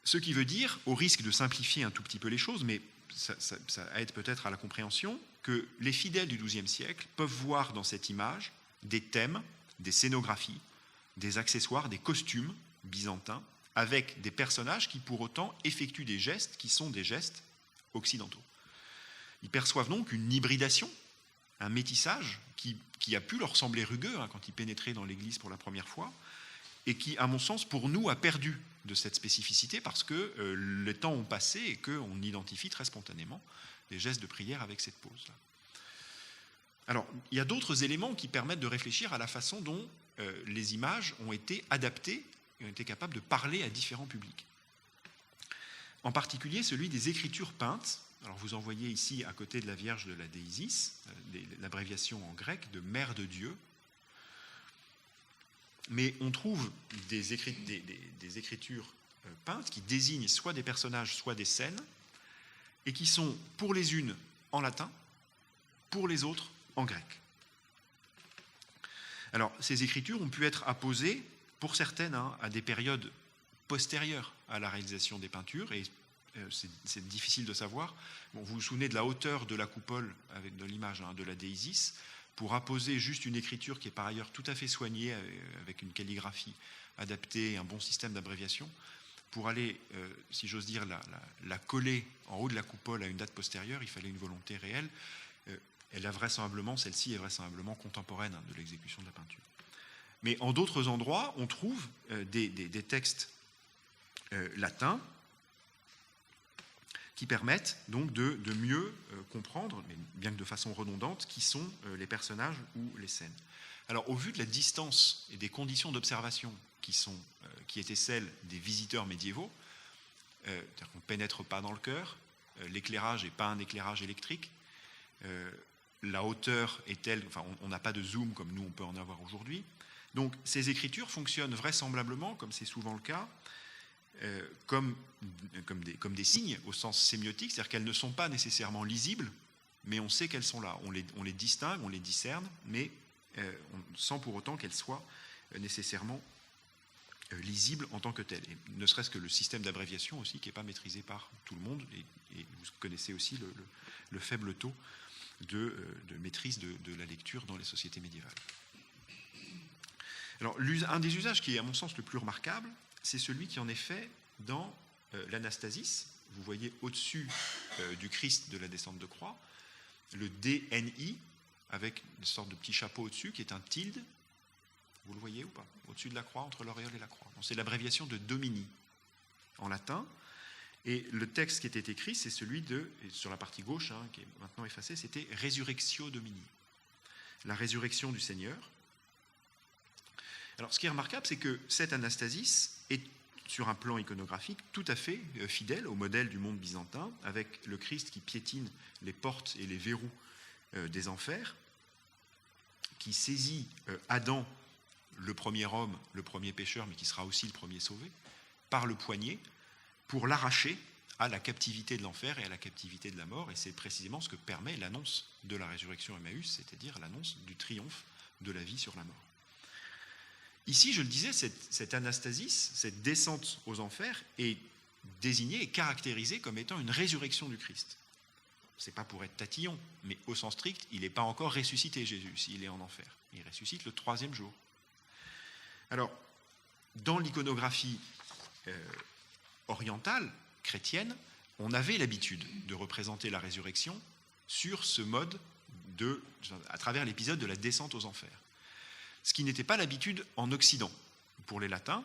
Ce qui veut dire, au risque de simplifier un tout petit peu les choses, mais ça aide peut-être à la compréhension, que les fidèles du XIIe siècle peuvent voir dans cette image des thèmes, des scénographies, des accessoires, des costumes byzantins, avec des personnages qui pour autant effectuent des gestes qui sont des gestes occidentaux. Ils perçoivent donc une hybridation, un métissage qui a pu leur sembler rugueux quand ils pénétraient dans l'Église pour la première fois, et qui, à mon sens, pour nous, a perdu de cette spécificité parce que les temps ont passé et qu'on identifie très spontanément les gestes de prière avec cette pose-là. Alors, il y a d'autres éléments qui permettent de réfléchir à la façon dont les images ont été adaptées et ont été capables de parler à différents publics. En particulier, celui des écritures peintes. Alors, vous en voyez ici, à côté de la Vierge de la Déisis, l'abréviation en grec de Mère de Dieu. Mais on trouve des écritures peintes qui désignent soit des personnages, soit des scènes, et qui sont pour les unes en latin, pour les autres en grec. Alors, ces écritures ont pu être apposées, pour certaines, à des périodes postérieures à la réalisation des peintures, et c'est difficile de savoir. Bon, vous vous souvenez de la hauteur de la coupole de l'image de la Déisis, pour apposer juste une écriture qui est par ailleurs tout à fait soignée, avec une calligraphie adaptée, un bon système d'abréviation, pour aller, si j'ose dire, la coller en haut de la coupole à une date postérieure, il fallait une volonté réelle. Celle-ci est vraisemblablement contemporaine de l'exécution de la peinture. Mais en d'autres endroits, on trouve des textes latins qui permettent donc de mieux comprendre, mais bien que de façon redondante, qui sont les personnages ou les scènes. Alors, au vu de la distance et des conditions d'observation qui étaient celles des visiteurs médiévaux, c'est-à-dire qu'on ne pénètre pas dans le cœur, l'éclairage n'est pas un éclairage électrique, la hauteur est telle, enfin, on n'a pas de zoom comme nous on peut en avoir aujourd'hui. Donc, ces écritures fonctionnent vraisemblablement, comme c'est souvent le cas, comme des signes au sens sémiotique, c'est-à-dire qu'elles ne sont pas nécessairement lisibles, mais on sait qu'elles sont là. On les distingue, on les discerne, mais sans pour autant qu'elles soient nécessairement lisibles en tant que telles. Et ne serait-ce que le système d'abréviation aussi, qui n'est pas maîtrisé par tout le monde, et vous connaissez aussi le faible taux de maîtrise de la lecture dans les sociétés médiévales. Alors, un des usages qui est, à mon sens, le plus remarquable, c'est celui qui en est fait dans l'Anastasis, vous voyez au-dessus du Christ de la descente de croix, le DNI, avec une sorte de petit chapeau au-dessus, qui est un tilde. Vous le voyez ou pas? Au-dessus de la croix, entre l'auréole et la croix. C'est l'abréviation de Domini, en latin. Et le texte qui était écrit, c'est celui de, sur la partie gauche, qui est maintenant effacé, c'était Resurrectio Domini, la résurrection du Seigneur. Alors, ce qui est remarquable, c'est que cette anastasis est, sur un plan iconographique, tout à fait fidèle au modèle du monde byzantin, avec le Christ qui piétine les portes et les verrous des enfers, qui saisit Adam, le premier homme, le premier pécheur, mais qui sera aussi le premier sauvé, par le poignet, pour l'arracher à la captivité de l'enfer et à la captivité de la mort. Et c'est précisément ce que permet l'annonce de la résurrection Emmaüs, c'est-à-dire l'annonce du triomphe de la vie sur la mort. Ici, je le disais, cette anastasis, cette descente aux enfers, est désignée et caractérisée comme étant une résurrection du Christ. Ce n'est pas pour être tatillon, mais au sens strict, il n'est pas encore ressuscité, Jésus, s'il est en enfer. Il ressuscite le 3e jour. Alors, dans l'iconographie orientale, chrétienne, on avait l'habitude de représenter la résurrection sur ce mode à travers l'épisode de la descente aux enfers. Ce qui n'était pas l'habitude en Occident. Pour les latins,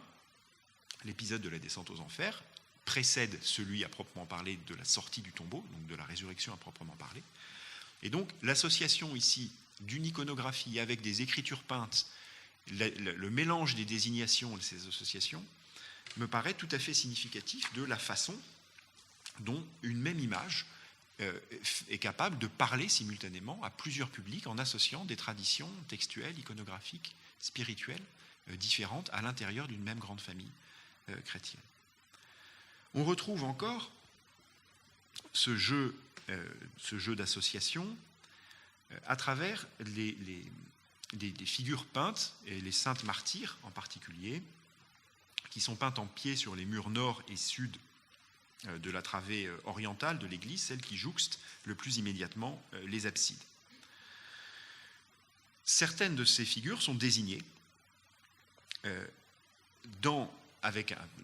l'épisode de la descente aux enfers précède celui à proprement parler de la sortie du tombeau, donc de la résurrection à proprement parler. Et donc l'association ici d'une iconographie avec des écritures peintes, le mélange des désignations de ces associations, me paraît tout à fait significatif de la façon dont une même image est capable de parler simultanément à plusieurs publics en associant des traditions textuelles, iconographiques, spirituelles différentes à l'intérieur d'une même grande famille chrétienne. On retrouve encore ce jeu d'association à travers des figures peintes, et les saintes martyrs en particulier, qui sont peintes en pied sur les murs nord et sud de la travée orientale de l'église, celle qui jouxte le plus immédiatement les absides. Certaines de ces figures sont désignées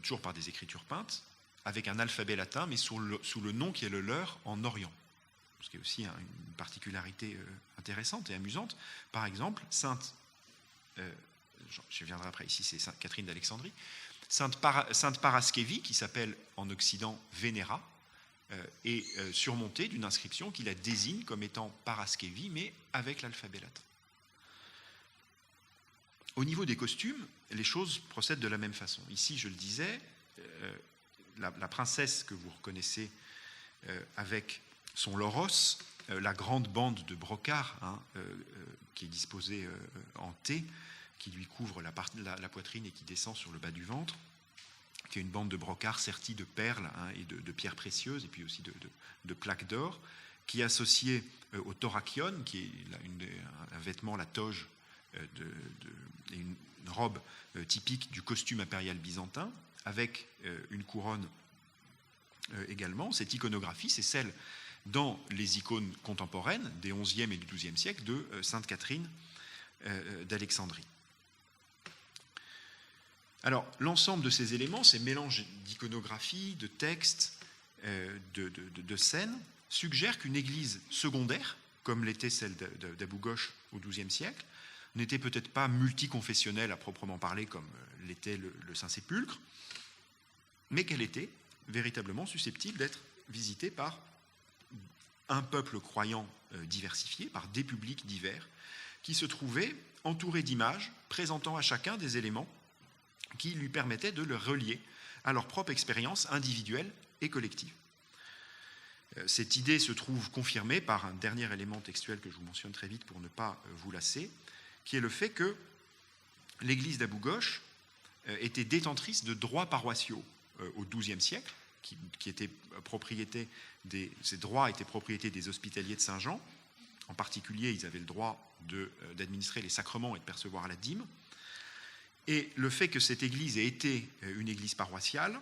toujours par des écritures peintes, avec un alphabet latin, mais sous le nom qui est le leur en Orient. Ce qui est aussi une particularité intéressante et amusante. Par exemple, je viendrai après ici, c'est Sainte Catherine d'Alexandrie, Sainte Paraskevi, qui s'appelle en Occident Vénéra, est surmontée d'une inscription qui la désigne comme étant Paraskevi, mais avec l'alphabet latin. Au niveau des costumes, les choses procèdent de la même façon. Ici, je le disais, la princesse que vous reconnaissez avec son loros, la grande bande de brocart qui est disposée en T, qui lui couvre la poitrine et qui descend sur le bas du ventre, qui est une bande de brocart sertie de perles et de pierres précieuses, et puis aussi de plaques d'or, qui est associée au thorakion, qui est un vêtement, la toge, et une robe typique du costume impérial byzantin, avec une couronne également. Cette iconographie, c'est celle dans les icônes contemporaines des XIe et du XIIe siècle de Sainte Catherine d'Alexandrie. Alors, l'ensemble de ces éléments, ces mélanges d'iconographie, de textes, de scènes, suggèrent qu'une église secondaire, comme l'était celle d'Abou-Gosh au XIIe siècle, n'était peut-être pas multiconfessionnelle à proprement parler comme l'était le Saint-Sépulcre, mais qu'elle était véritablement susceptible d'être visitée par un peuple croyant diversifié, par des publics divers, qui se trouvaient entourés d'images présentant à chacun des éléments qui lui permettaient de le relier à leur propre expérience individuelle et collective. Cette idée se trouve confirmée par un dernier élément textuel que je vous mentionne très vite pour ne pas vous lasser, qui est le fait que l'église d'Abou-Gosh était détentrice de droits paroissiaux au XIIe siècle, qui étaient ces droits étaient propriété des hospitaliers de Saint-Jean. En particulier, ils avaient le droit d'administrer les sacrements et de percevoir la dîme. Et le fait que cette église ait été une église paroissiale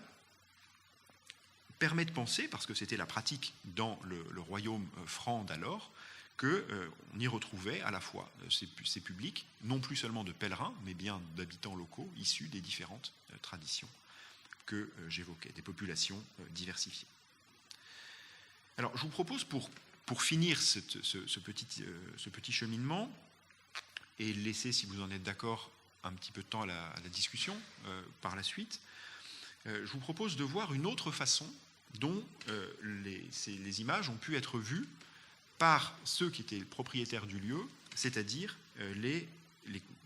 permet de penser, parce que c'était la pratique dans le royaume franc d'alors, qu'on y retrouvait à la fois ces publics, non plus seulement de pèlerins, mais bien d'habitants locaux issus des différentes traditions que j'évoquais, des populations diversifiées. Alors, je vous propose, pour finir ce petit cheminement, et laisser, si vous en êtes d'accord, un petit peu de temps à la discussion par la suite, je vous propose de voir une autre façon dont les images ont pu être vues par ceux qui étaient propriétaires du lieu, c'est-à-dire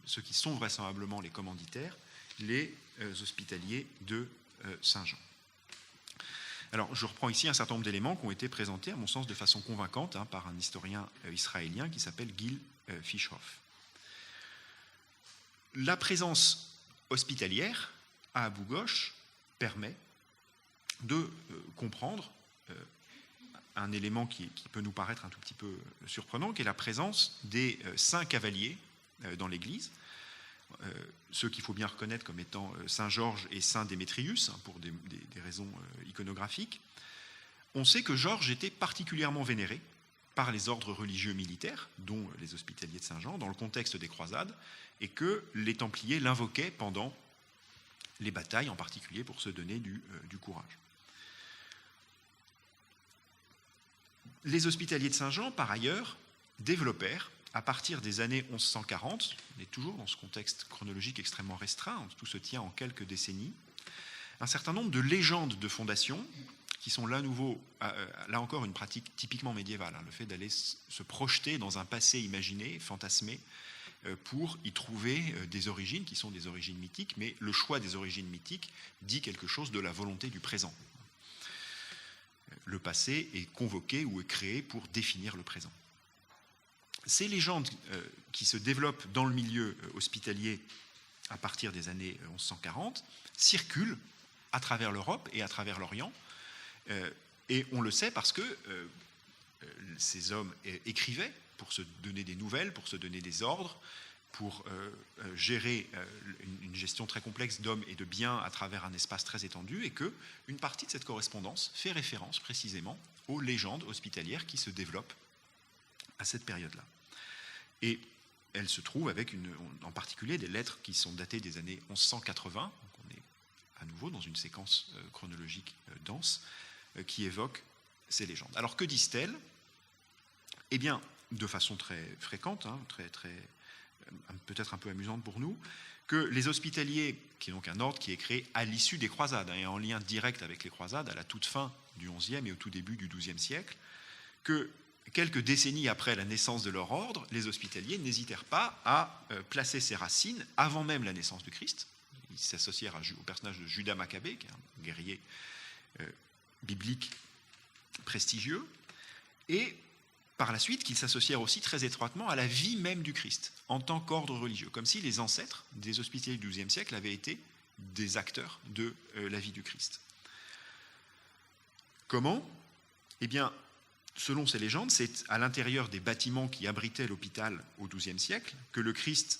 ceux qui sont vraisemblablement les commanditaires, les hospitaliers de Saint-Jean. Alors, je reprends ici un certain nombre d'éléments qui ont été présentés, à mon sens, de façon convaincante par un historien israélien qui s'appelle Gil Fischhoff. La présence hospitalière à Abu Ghosh permet de comprendre un élément qui peut nous paraître un tout petit peu surprenant, qui est la présence des saints cavaliers dans l'Église, ceux qu'il faut bien reconnaître comme étant Saint Georges et Saint Démétrius, pour des raisons iconographiques. On sait que Georges était particulièrement vénéré par les ordres religieux militaires, dont les hospitaliers de Saint-Jean, dans le contexte des croisades, et que les Templiers l'invoquaient pendant les batailles, en particulier pour se donner du courage. Les hospitaliers de Saint-Jean, par ailleurs, développèrent, à partir des années 1140, on est toujours dans ce contexte chronologique extrêmement restreint, tout se tient en quelques décennies, un certain nombre de légendes de fondation qui sont là encore une pratique typiquement médiévale, le fait d'aller se projeter dans un passé imaginé, fantasmé, pour y trouver des origines qui sont des origines mythiques, mais le choix des origines mythiques dit quelque chose de la volonté du présent. Le passé est convoqué ou est créé pour définir le présent. Ces légendes qui se développent dans le milieu hospitalier à partir des années 1140 circulent à travers l'Europe et à travers l'Orient, et on le sait parce que ces hommes écrivaient pour se donner des nouvelles, pour se donner des ordres, pour gérer une gestion très complexe d'hommes et de biens à travers un espace très étendu, et qu'une partie de cette correspondance fait référence précisément aux légendes hospitalières qui se développent à cette période-là. Et elle se trouve avec en particulier des lettres qui sont datées des années 1180, donc on est à nouveau dans une séquence chronologique dense, qui évoque ces légendes. Alors que disent-elles ? Eh bien, de façon très fréquente, peut-être un peu amusante pour nous, que les hospitaliers, qui est donc un ordre qui est créé à l'issue des croisades, et en lien direct avec les croisades, à la toute fin du XIe et au tout début du XIIe siècle, que quelques décennies après la naissance de leur ordre, les hospitaliers n'hésitèrent pas à placer ses racines avant même la naissance du Christ. Ils s'associèrent au personnage de Judas Maccabée, qui est un guerrier biblique prestigieux, et par la suite qu'ils s'associèrent aussi très étroitement à la vie même du Christ, en tant qu'ordre religieux, comme si les ancêtres des hospitaliers du XIIe siècle avaient été des acteurs de la vie du Christ. Comment ? Eh bien, selon ces légendes, c'est à l'intérieur des bâtiments qui abritaient l'hôpital au XIIe siècle que le Christ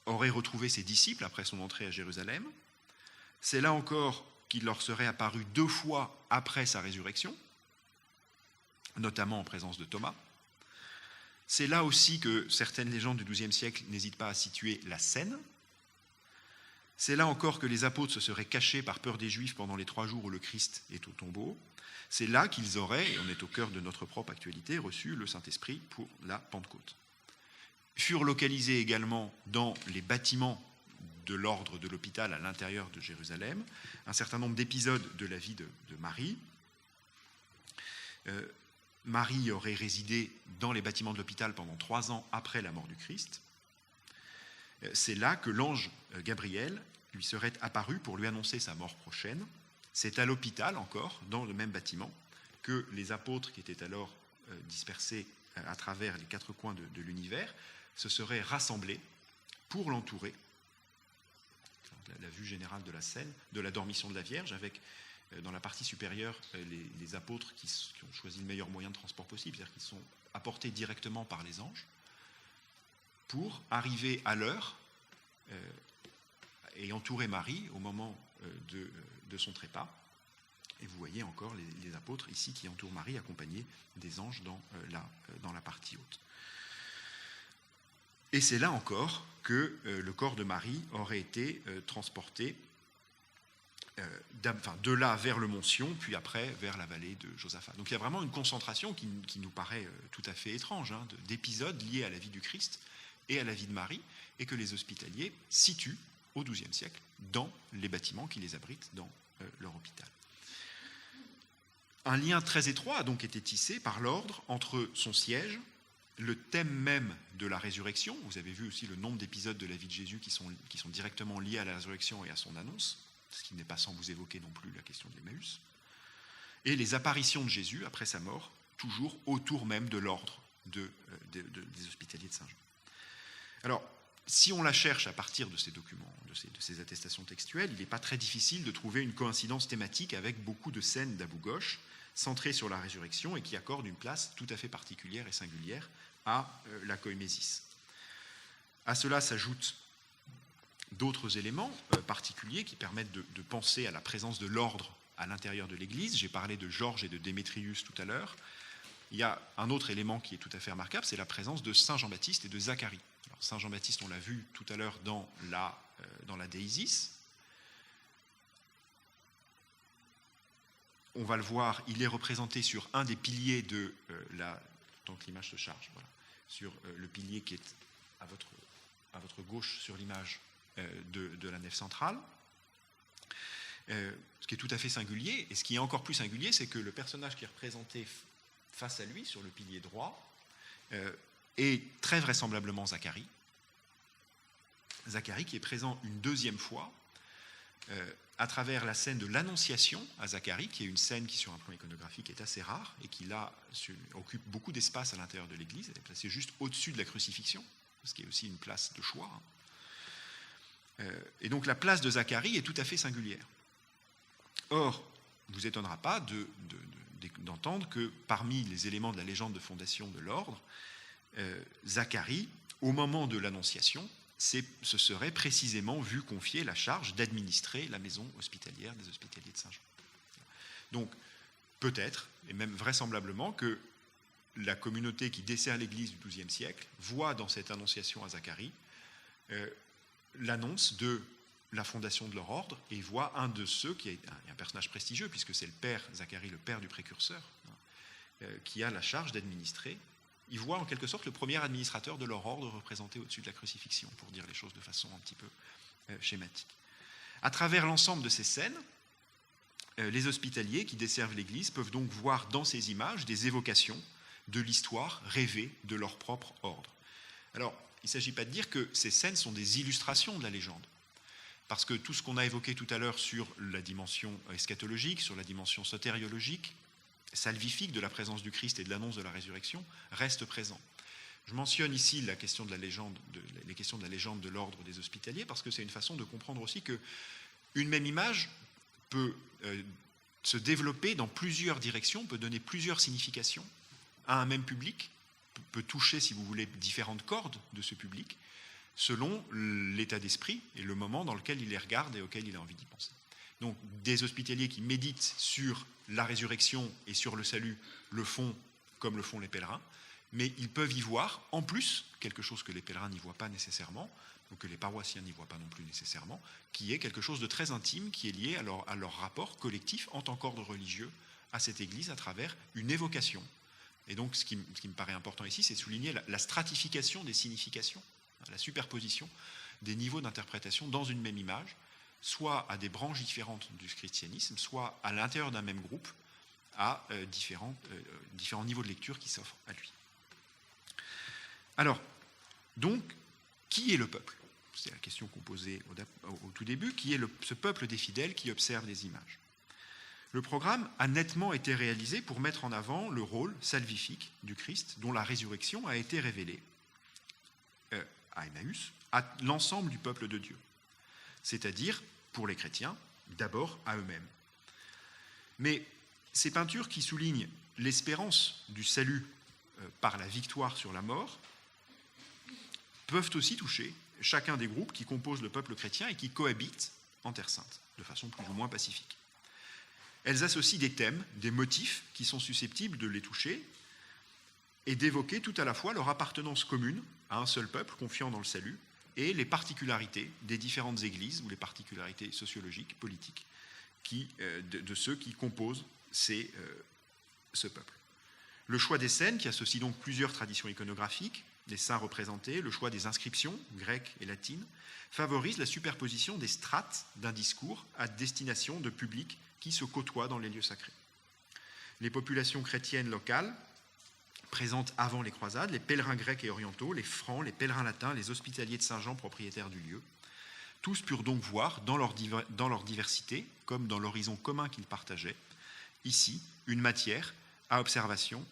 aurait retrouvé ses disciples après son entrée à Jérusalem. C'est là encore qu'il leur serait apparu 2 fois après sa résurrection, notamment en présence de Thomas. C'est là aussi que certaines légendes du XIIe siècle n'hésitent pas à situer la scène. C'est là encore que les apôtres se seraient cachés par peur des Juifs pendant les 3 jours où le Christ est au tombeau. C'est là qu'ils auraient, et on est au cœur de notre propre actualité, reçu le Saint-Esprit pour la Pentecôte. Furent localisés également dans les bâtiments de l'ordre de l'hôpital à l'intérieur de Jérusalem un certain nombre d'épisodes de la vie de Marie. Marie aurait résidé dans les bâtiments de l'hôpital pendant 3 ans après la mort du Christ. C'est là que l'ange Gabriel lui serait apparu pour lui annoncer sa mort prochaine. C'est à l'hôpital encore, dans le même bâtiment, que les apôtres qui étaient alors dispersés à travers les 4 coins de l'univers se seraient rassemblés pour l'entourer. La vue générale de la scène, de la dormition de la Vierge, avec dans la partie supérieure les apôtres qui ont choisi le meilleur moyen de transport possible, c'est-à-dire qu'ils sont apportés directement par les anges pour arriver à l'heure et entourer Marie au moment de son trépas. Et vous voyez encore les apôtres ici qui entourent Marie, accompagnés des anges dans la partie haute. Et c'est là encore que le corps de Marie aurait été transporté de là vers le mont Sion, puis après vers la vallée de Josaphat. Donc il y a vraiment une concentration qui nous paraît tout à fait étrange, d'épisodes liés à la vie du Christ et à la vie de Marie, et que les hospitaliers situent au XIIe siècle dans les bâtiments qui les abritent dans leur hôpital. Un lien très étroit a donc été tissé par l'ordre entre son siège, le thème même de la résurrection. Vous avez vu aussi le nombre d'épisodes de la vie de Jésus qui sont directement liés à la résurrection et à son annonce, ce qui n'est pas sans vous évoquer non plus la question de l'Emmaüs, et les apparitions de Jésus après sa mort, toujours autour même de l'ordre des hospitaliers de Saint-Jean. Alors, si on la cherche à partir de ces documents, de ces attestations textuelles, il n'est pas très difficile de trouver une coïncidence thématique avec beaucoup de scènes d'Abou-Gosh, centrées sur la résurrection et qui accordent une place tout à fait particulière et singulière à la koimésis. À cela s'ajoutent d'autres éléments particuliers qui permettent de penser à la présence de l'ordre à l'intérieur de l'Église. J'ai parlé de Georges et de Démétrius tout à l'heure. Il y a un autre élément qui est tout à fait remarquable, c'est la présence de Saint Jean-Baptiste et de Zacharie. Alors, Saint Jean-Baptiste, on l'a vu tout à l'heure dans la Déisis. On va le voir, il est représenté sur un des piliers de tant que l'image se charge, voilà, sur le pilier qui est à votre gauche sur l'image de la nef centrale. Ce qui est tout à fait singulier, et ce qui est encore plus singulier, c'est que le personnage qui est représenté face à lui, sur le pilier droit, est très vraisemblablement Zacharie. Zacharie qui est présent une deuxième fois à travers la scène de l'Annonciation à Zacharie, qui est une scène qui, sur un plan iconographique, est assez rare et qui, là, occupe beaucoup d'espace à l'intérieur de l'Église. Elle est placée juste au-dessus de la crucifixion, ce qui est aussi une place de choix. Et donc la place de Zacharie est tout à fait singulière. Or, il ne vous étonnera pas d'entendre que parmi les éléments de la légende de fondation de l'ordre, Zacharie, au moment de l'Annonciation, se serait précisément vu confier la charge d'administrer la maison hospitalière des hospitaliers de Saint-Jean. Donc, peut-être, et même vraisemblablement, que la communauté qui dessert l'Église du XIIe siècle voit dans cette annonciation à Zacharie l'annonce de la fondation de leur ordre, et voit un de ceux qui est un personnage prestigieux, puisque c'est le père, Zacharie, le père du précurseur, qui a la charge d'administrer. Il voit en quelque sorte le premier administrateur de leur ordre représenté au-dessus de la crucifixion, pour dire les choses de façon un petit peu schématique. À travers l'ensemble de ces scènes, les hospitaliers qui desservent l'Église peuvent donc voir dans ces images des évocations de l'histoire rêvée de leur propre ordre. Alors, il ne s'agit pas de dire que ces scènes sont des illustrations de la légende, parce que tout ce qu'on a évoqué tout à l'heure sur la dimension eschatologique, sur la dimension sotériologique, salvifique de la présence du Christ et de l'annonce de la résurrection reste présent. Je mentionne ici les questions de la légende de l'ordre des hospitaliers parce que c'est une façon de comprendre aussi qu'une même image peut se développer dans plusieurs directions, peut donner plusieurs significations à un même public, peut toucher, si vous voulez, différentes cordes de ce public selon l'état d'esprit et le moment dans lequel il les regarde et auquel il a envie d'y penser. Donc des hospitaliers qui méditent sur la résurrection et sur le salut le font comme le font les pèlerins, mais ils peuvent y voir en plus quelque chose que les pèlerins n'y voient pas nécessairement, ou que les paroissiens n'y voient pas non plus nécessairement, qui est quelque chose de très intime, qui est lié à leur rapport collectif en tant qu'ordre religieux à cette Église à travers une évocation. Et donc ce qui me paraît important ici, c'est de souligner la stratification des significations, la superposition des niveaux d'interprétation dans une même image, soit à des branches différentes du christianisme, soit à l'intérieur d'un même groupe, à différents niveaux de lecture qui s'offrent à lui. Alors, donc, qui est le peuple ? C'est la question qu'on posait au tout début. Qui est ce peuple des fidèles qui observe les images ? Le programme a nettement été réalisé pour mettre en avant le rôle salvifique du Christ, dont la résurrection a été révélée à Emmaüs, à l'ensemble du peuple de Dieu. C'est-à-dire, pour les chrétiens, d'abord à eux-mêmes. Mais ces peintures qui soulignent l'espérance du salut par la victoire sur la mort peuvent aussi toucher chacun des groupes qui composent le peuple chrétien et qui cohabitent en Terre Sainte, de façon plus ou moins pacifique. Elles associent des thèmes, des motifs qui sont susceptibles de les toucher et d'évoquer tout à la fois leur appartenance commune à un seul peuple confiant dans le salut et les particularités des différentes églises ou les particularités sociologiques, politiques de ceux qui composent ce peuple. Le choix des scènes, qui associe donc plusieurs traditions iconographiques, les saints représentés, le choix des inscriptions, grecques et latines, favorise la superposition des strates d'un discours à destination de publics qui se côtoient dans les lieux sacrés. Les populations chrétiennes locales, présentes avant les croisades, les pèlerins grecs et orientaux, les francs, les pèlerins latins, les hospitaliers de Saint-Jean, propriétaires du lieu, tous purent donc voir, dans leur diversité, comme dans l'horizon commun qu'ils partageaient, ici, une matière à observation,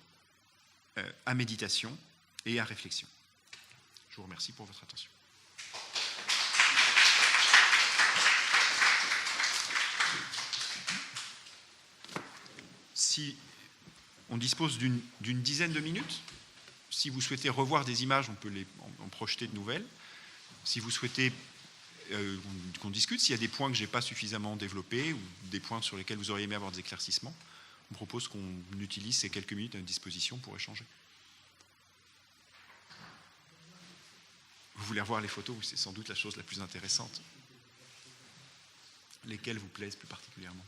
à méditation et à réflexion. Je vous remercie pour votre attention. Si on dispose d'une dizaine de minutes, si vous souhaitez revoir des images, on peut en projeter de nouvelles. Si vous souhaitez qu'on discute, s'il y a des points que je n'ai pas suffisamment développés ou des points sur lesquels vous auriez aimé avoir des éclaircissements, on propose qu'on utilise ces quelques minutes à notre disposition pour échanger. Vous voulez revoir les photos, c'est sans doute la chose la plus intéressante. Lesquelles vous plaisent plus particulièrement?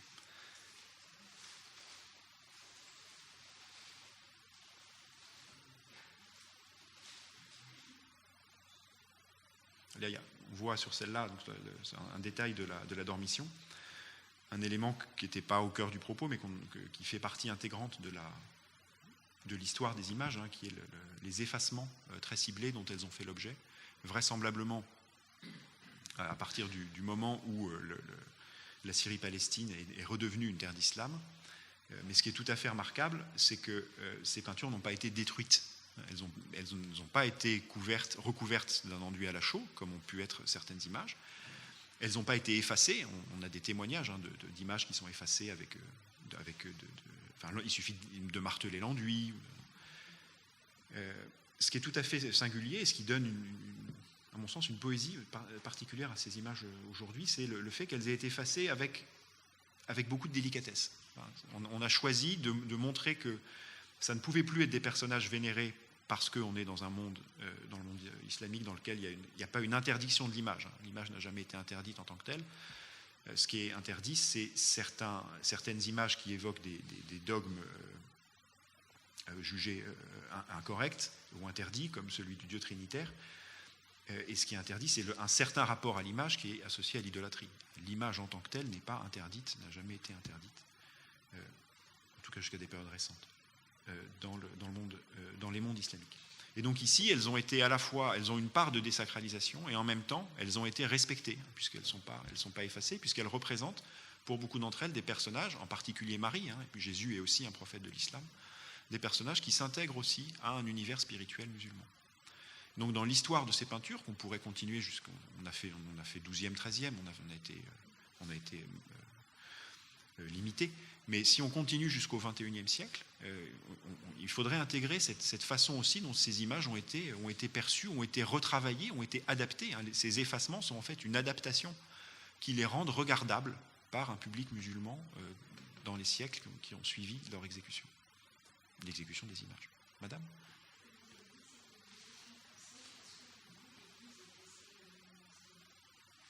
Là, on voit sur celle-là, c'est un détail de la dormition, un élément qui n'était pas au cœur du propos, mais qui fait partie intégrante de l'histoire des images, hein, qui est les effacements très ciblés dont elles ont fait l'objet, vraisemblablement à partir du moment où la Syrie-Palestine est redevenue une terre d'islam. Mais ce qui est tout à fait remarquable, c'est que ces peintures n'ont pas été détruites. Elles n'ont pas été recouvertes d'un enduit à la chaux, comme ont pu être certaines images. Elles n'ont pas été effacées. On a des témoignages d'images qui sont effacées il suffit de marteler l'enduit. Ce qui est tout à fait singulier et ce qui donne, à mon sens, une poésie particulière à ces images aujourd'hui, c'est le fait qu'elles aient été effacées avec beaucoup de délicatesse. On a choisi de montrer que ça ne pouvait plus être des personnages vénérés parce qu'on est dans un monde, dans le monde islamique, dans lequel il n'y a pas une interdiction de l'image. L'image n'a jamais été interdite en tant que telle. Ce qui est interdit, c'est certaines images qui évoquent des dogmes jugés incorrects ou interdits, comme celui du Dieu trinitaire. Et ce qui est interdit, c'est un certain rapport à l'image qui est associé à l'idolâtrie. L'image en tant que telle n'est pas interdite, n'a jamais été interdite, en tout cas jusqu'à des périodes récentes, dans les mondes islamiques. Et donc ici, elles ont été elles ont une part de désacralisation et en même temps, elles ont été respectées, puisqu'elles ne sont pas effacées, puisqu'elles représentent, pour beaucoup d'entre elles, des personnages, en particulier Marie, et puis Jésus est aussi un prophète de l'islam, des personnages qui s'intègrent aussi à un univers spirituel musulman. Donc dans l'histoire de ces peintures, qu'on pourrait continuer on a fait 12e, 13e, on a été limité, mais si on continue jusqu'au XXIe siècle, il faudrait intégrer cette façon aussi dont ces images ont été perçues, ont été retravaillées, ont été adaptées. Ces effacements sont en fait une adaptation qui les rendent regardables par un public musulman dans les siècles qui ont suivi leur exécution, l'exécution des images. Madame ?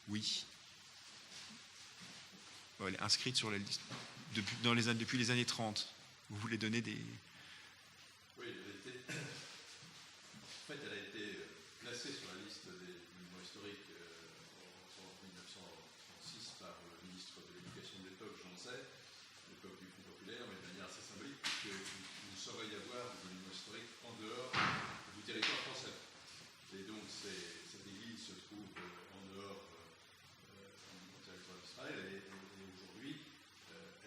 Oui. Elle est inscrite sur la liste depuis les années 30. Vous voulez donner des... Oui, elle a été placée sur la liste des monuments historiques en 1936 par le ministre de l'Éducation de l'époque, Jean Zay, l'époque du Front populaire, mais de manière assez symbolique, puisqu'il ne saurait y avoir de monuments historiques en dehors du territoire français. Et donc cette église se trouve en dehors du territoire d'Israël, et aujourd'hui,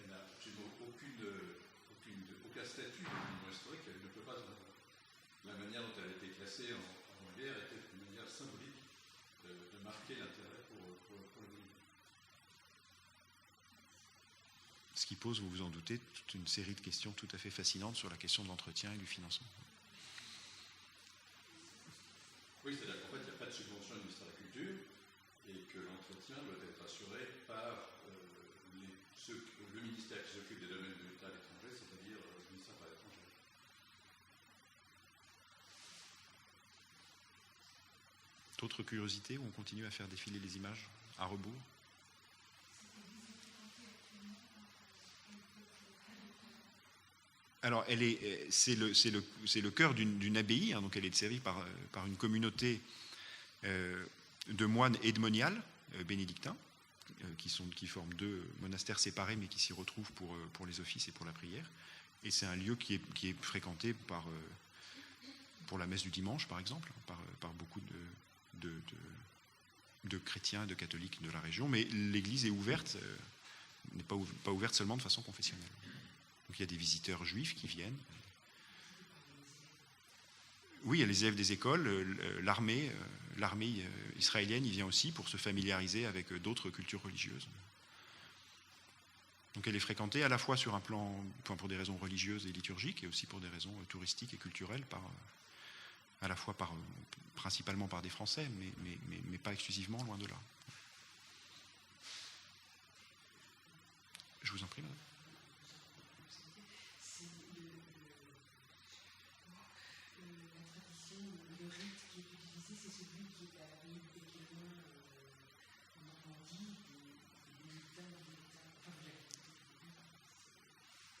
elle n'a absolument aucun statut de monument historique, elle ne peut pas en avoir. La manière dont elle a été classée en guerre était une manière symbolique de marquer l'intérêt pour le monument. Ce qui pose, vous vous en doutez, toute une série de questions tout à fait fascinantes sur la question de l'entretien et du financement. Oui, c'est-à-dire qu'en fait, il n'y a pas de subvention du ministère de la Culture et que l'entretien doit être assuré par le ministère qui s'occupe des domaines de l'État à l'étranger, c'est-à-dire le ministère par l'étranger. D'autres curiosités où on continue à faire défiler les images à rebours? Alors, c'est le cœur d'une abbaye, hein, donc elle est desservie par une communauté de moines edmoniales, bénédictins, qui forment 2 monastères séparés, mais qui s'y retrouvent pour les offices et pour la prière. Et c'est un lieu qui est fréquenté pour la messe du dimanche, par exemple, par beaucoup de chrétiens, de catholiques de la région. Mais l'église est ouverte, n'est pas ouverte seulement de façon confessionnelle. Donc il y a des visiteurs juifs qui viennent. Oui, il y a les élèves des écoles, l'armée israélienne y vient aussi pour se familiariser avec d'autres cultures religieuses. Donc elle est fréquentée à la fois sur un plan, pour des raisons religieuses et liturgiques, et aussi pour des raisons touristiques et culturelles, principalement par des Français, mais pas exclusivement, loin de là. Je vous en prie, madame.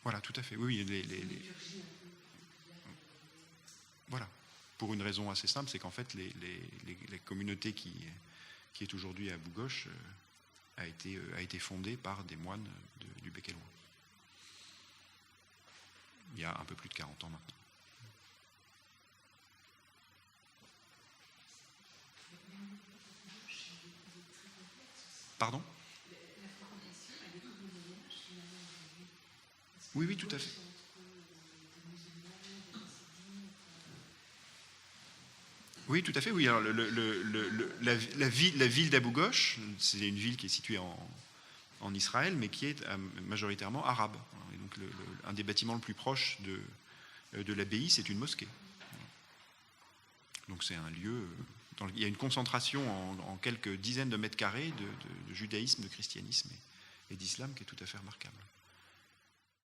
Voilà, tout à fait. Oui, voilà. Pour une raison assez simple, c'est qu'en fait, les communautés qui est aujourd'hui à Bougoche a été fondée par des moines du Bec et Loing. Il y a un peu plus de 40 ans maintenant. Pardon ? Oui, tout à fait. Oui, tout à fait. Oui. Alors, la ville d'Abou-Gosh, c'est une ville qui est située en Israël, mais qui est majoritairement arabe. Et donc, un des bâtiments le plus proche de l'abbaye, c'est une mosquée. Donc, c'est un lieu. Il y a une concentration en quelques dizaines de mètres carrés de judaïsme, de christianisme et d'islam qui est tout à fait remarquable.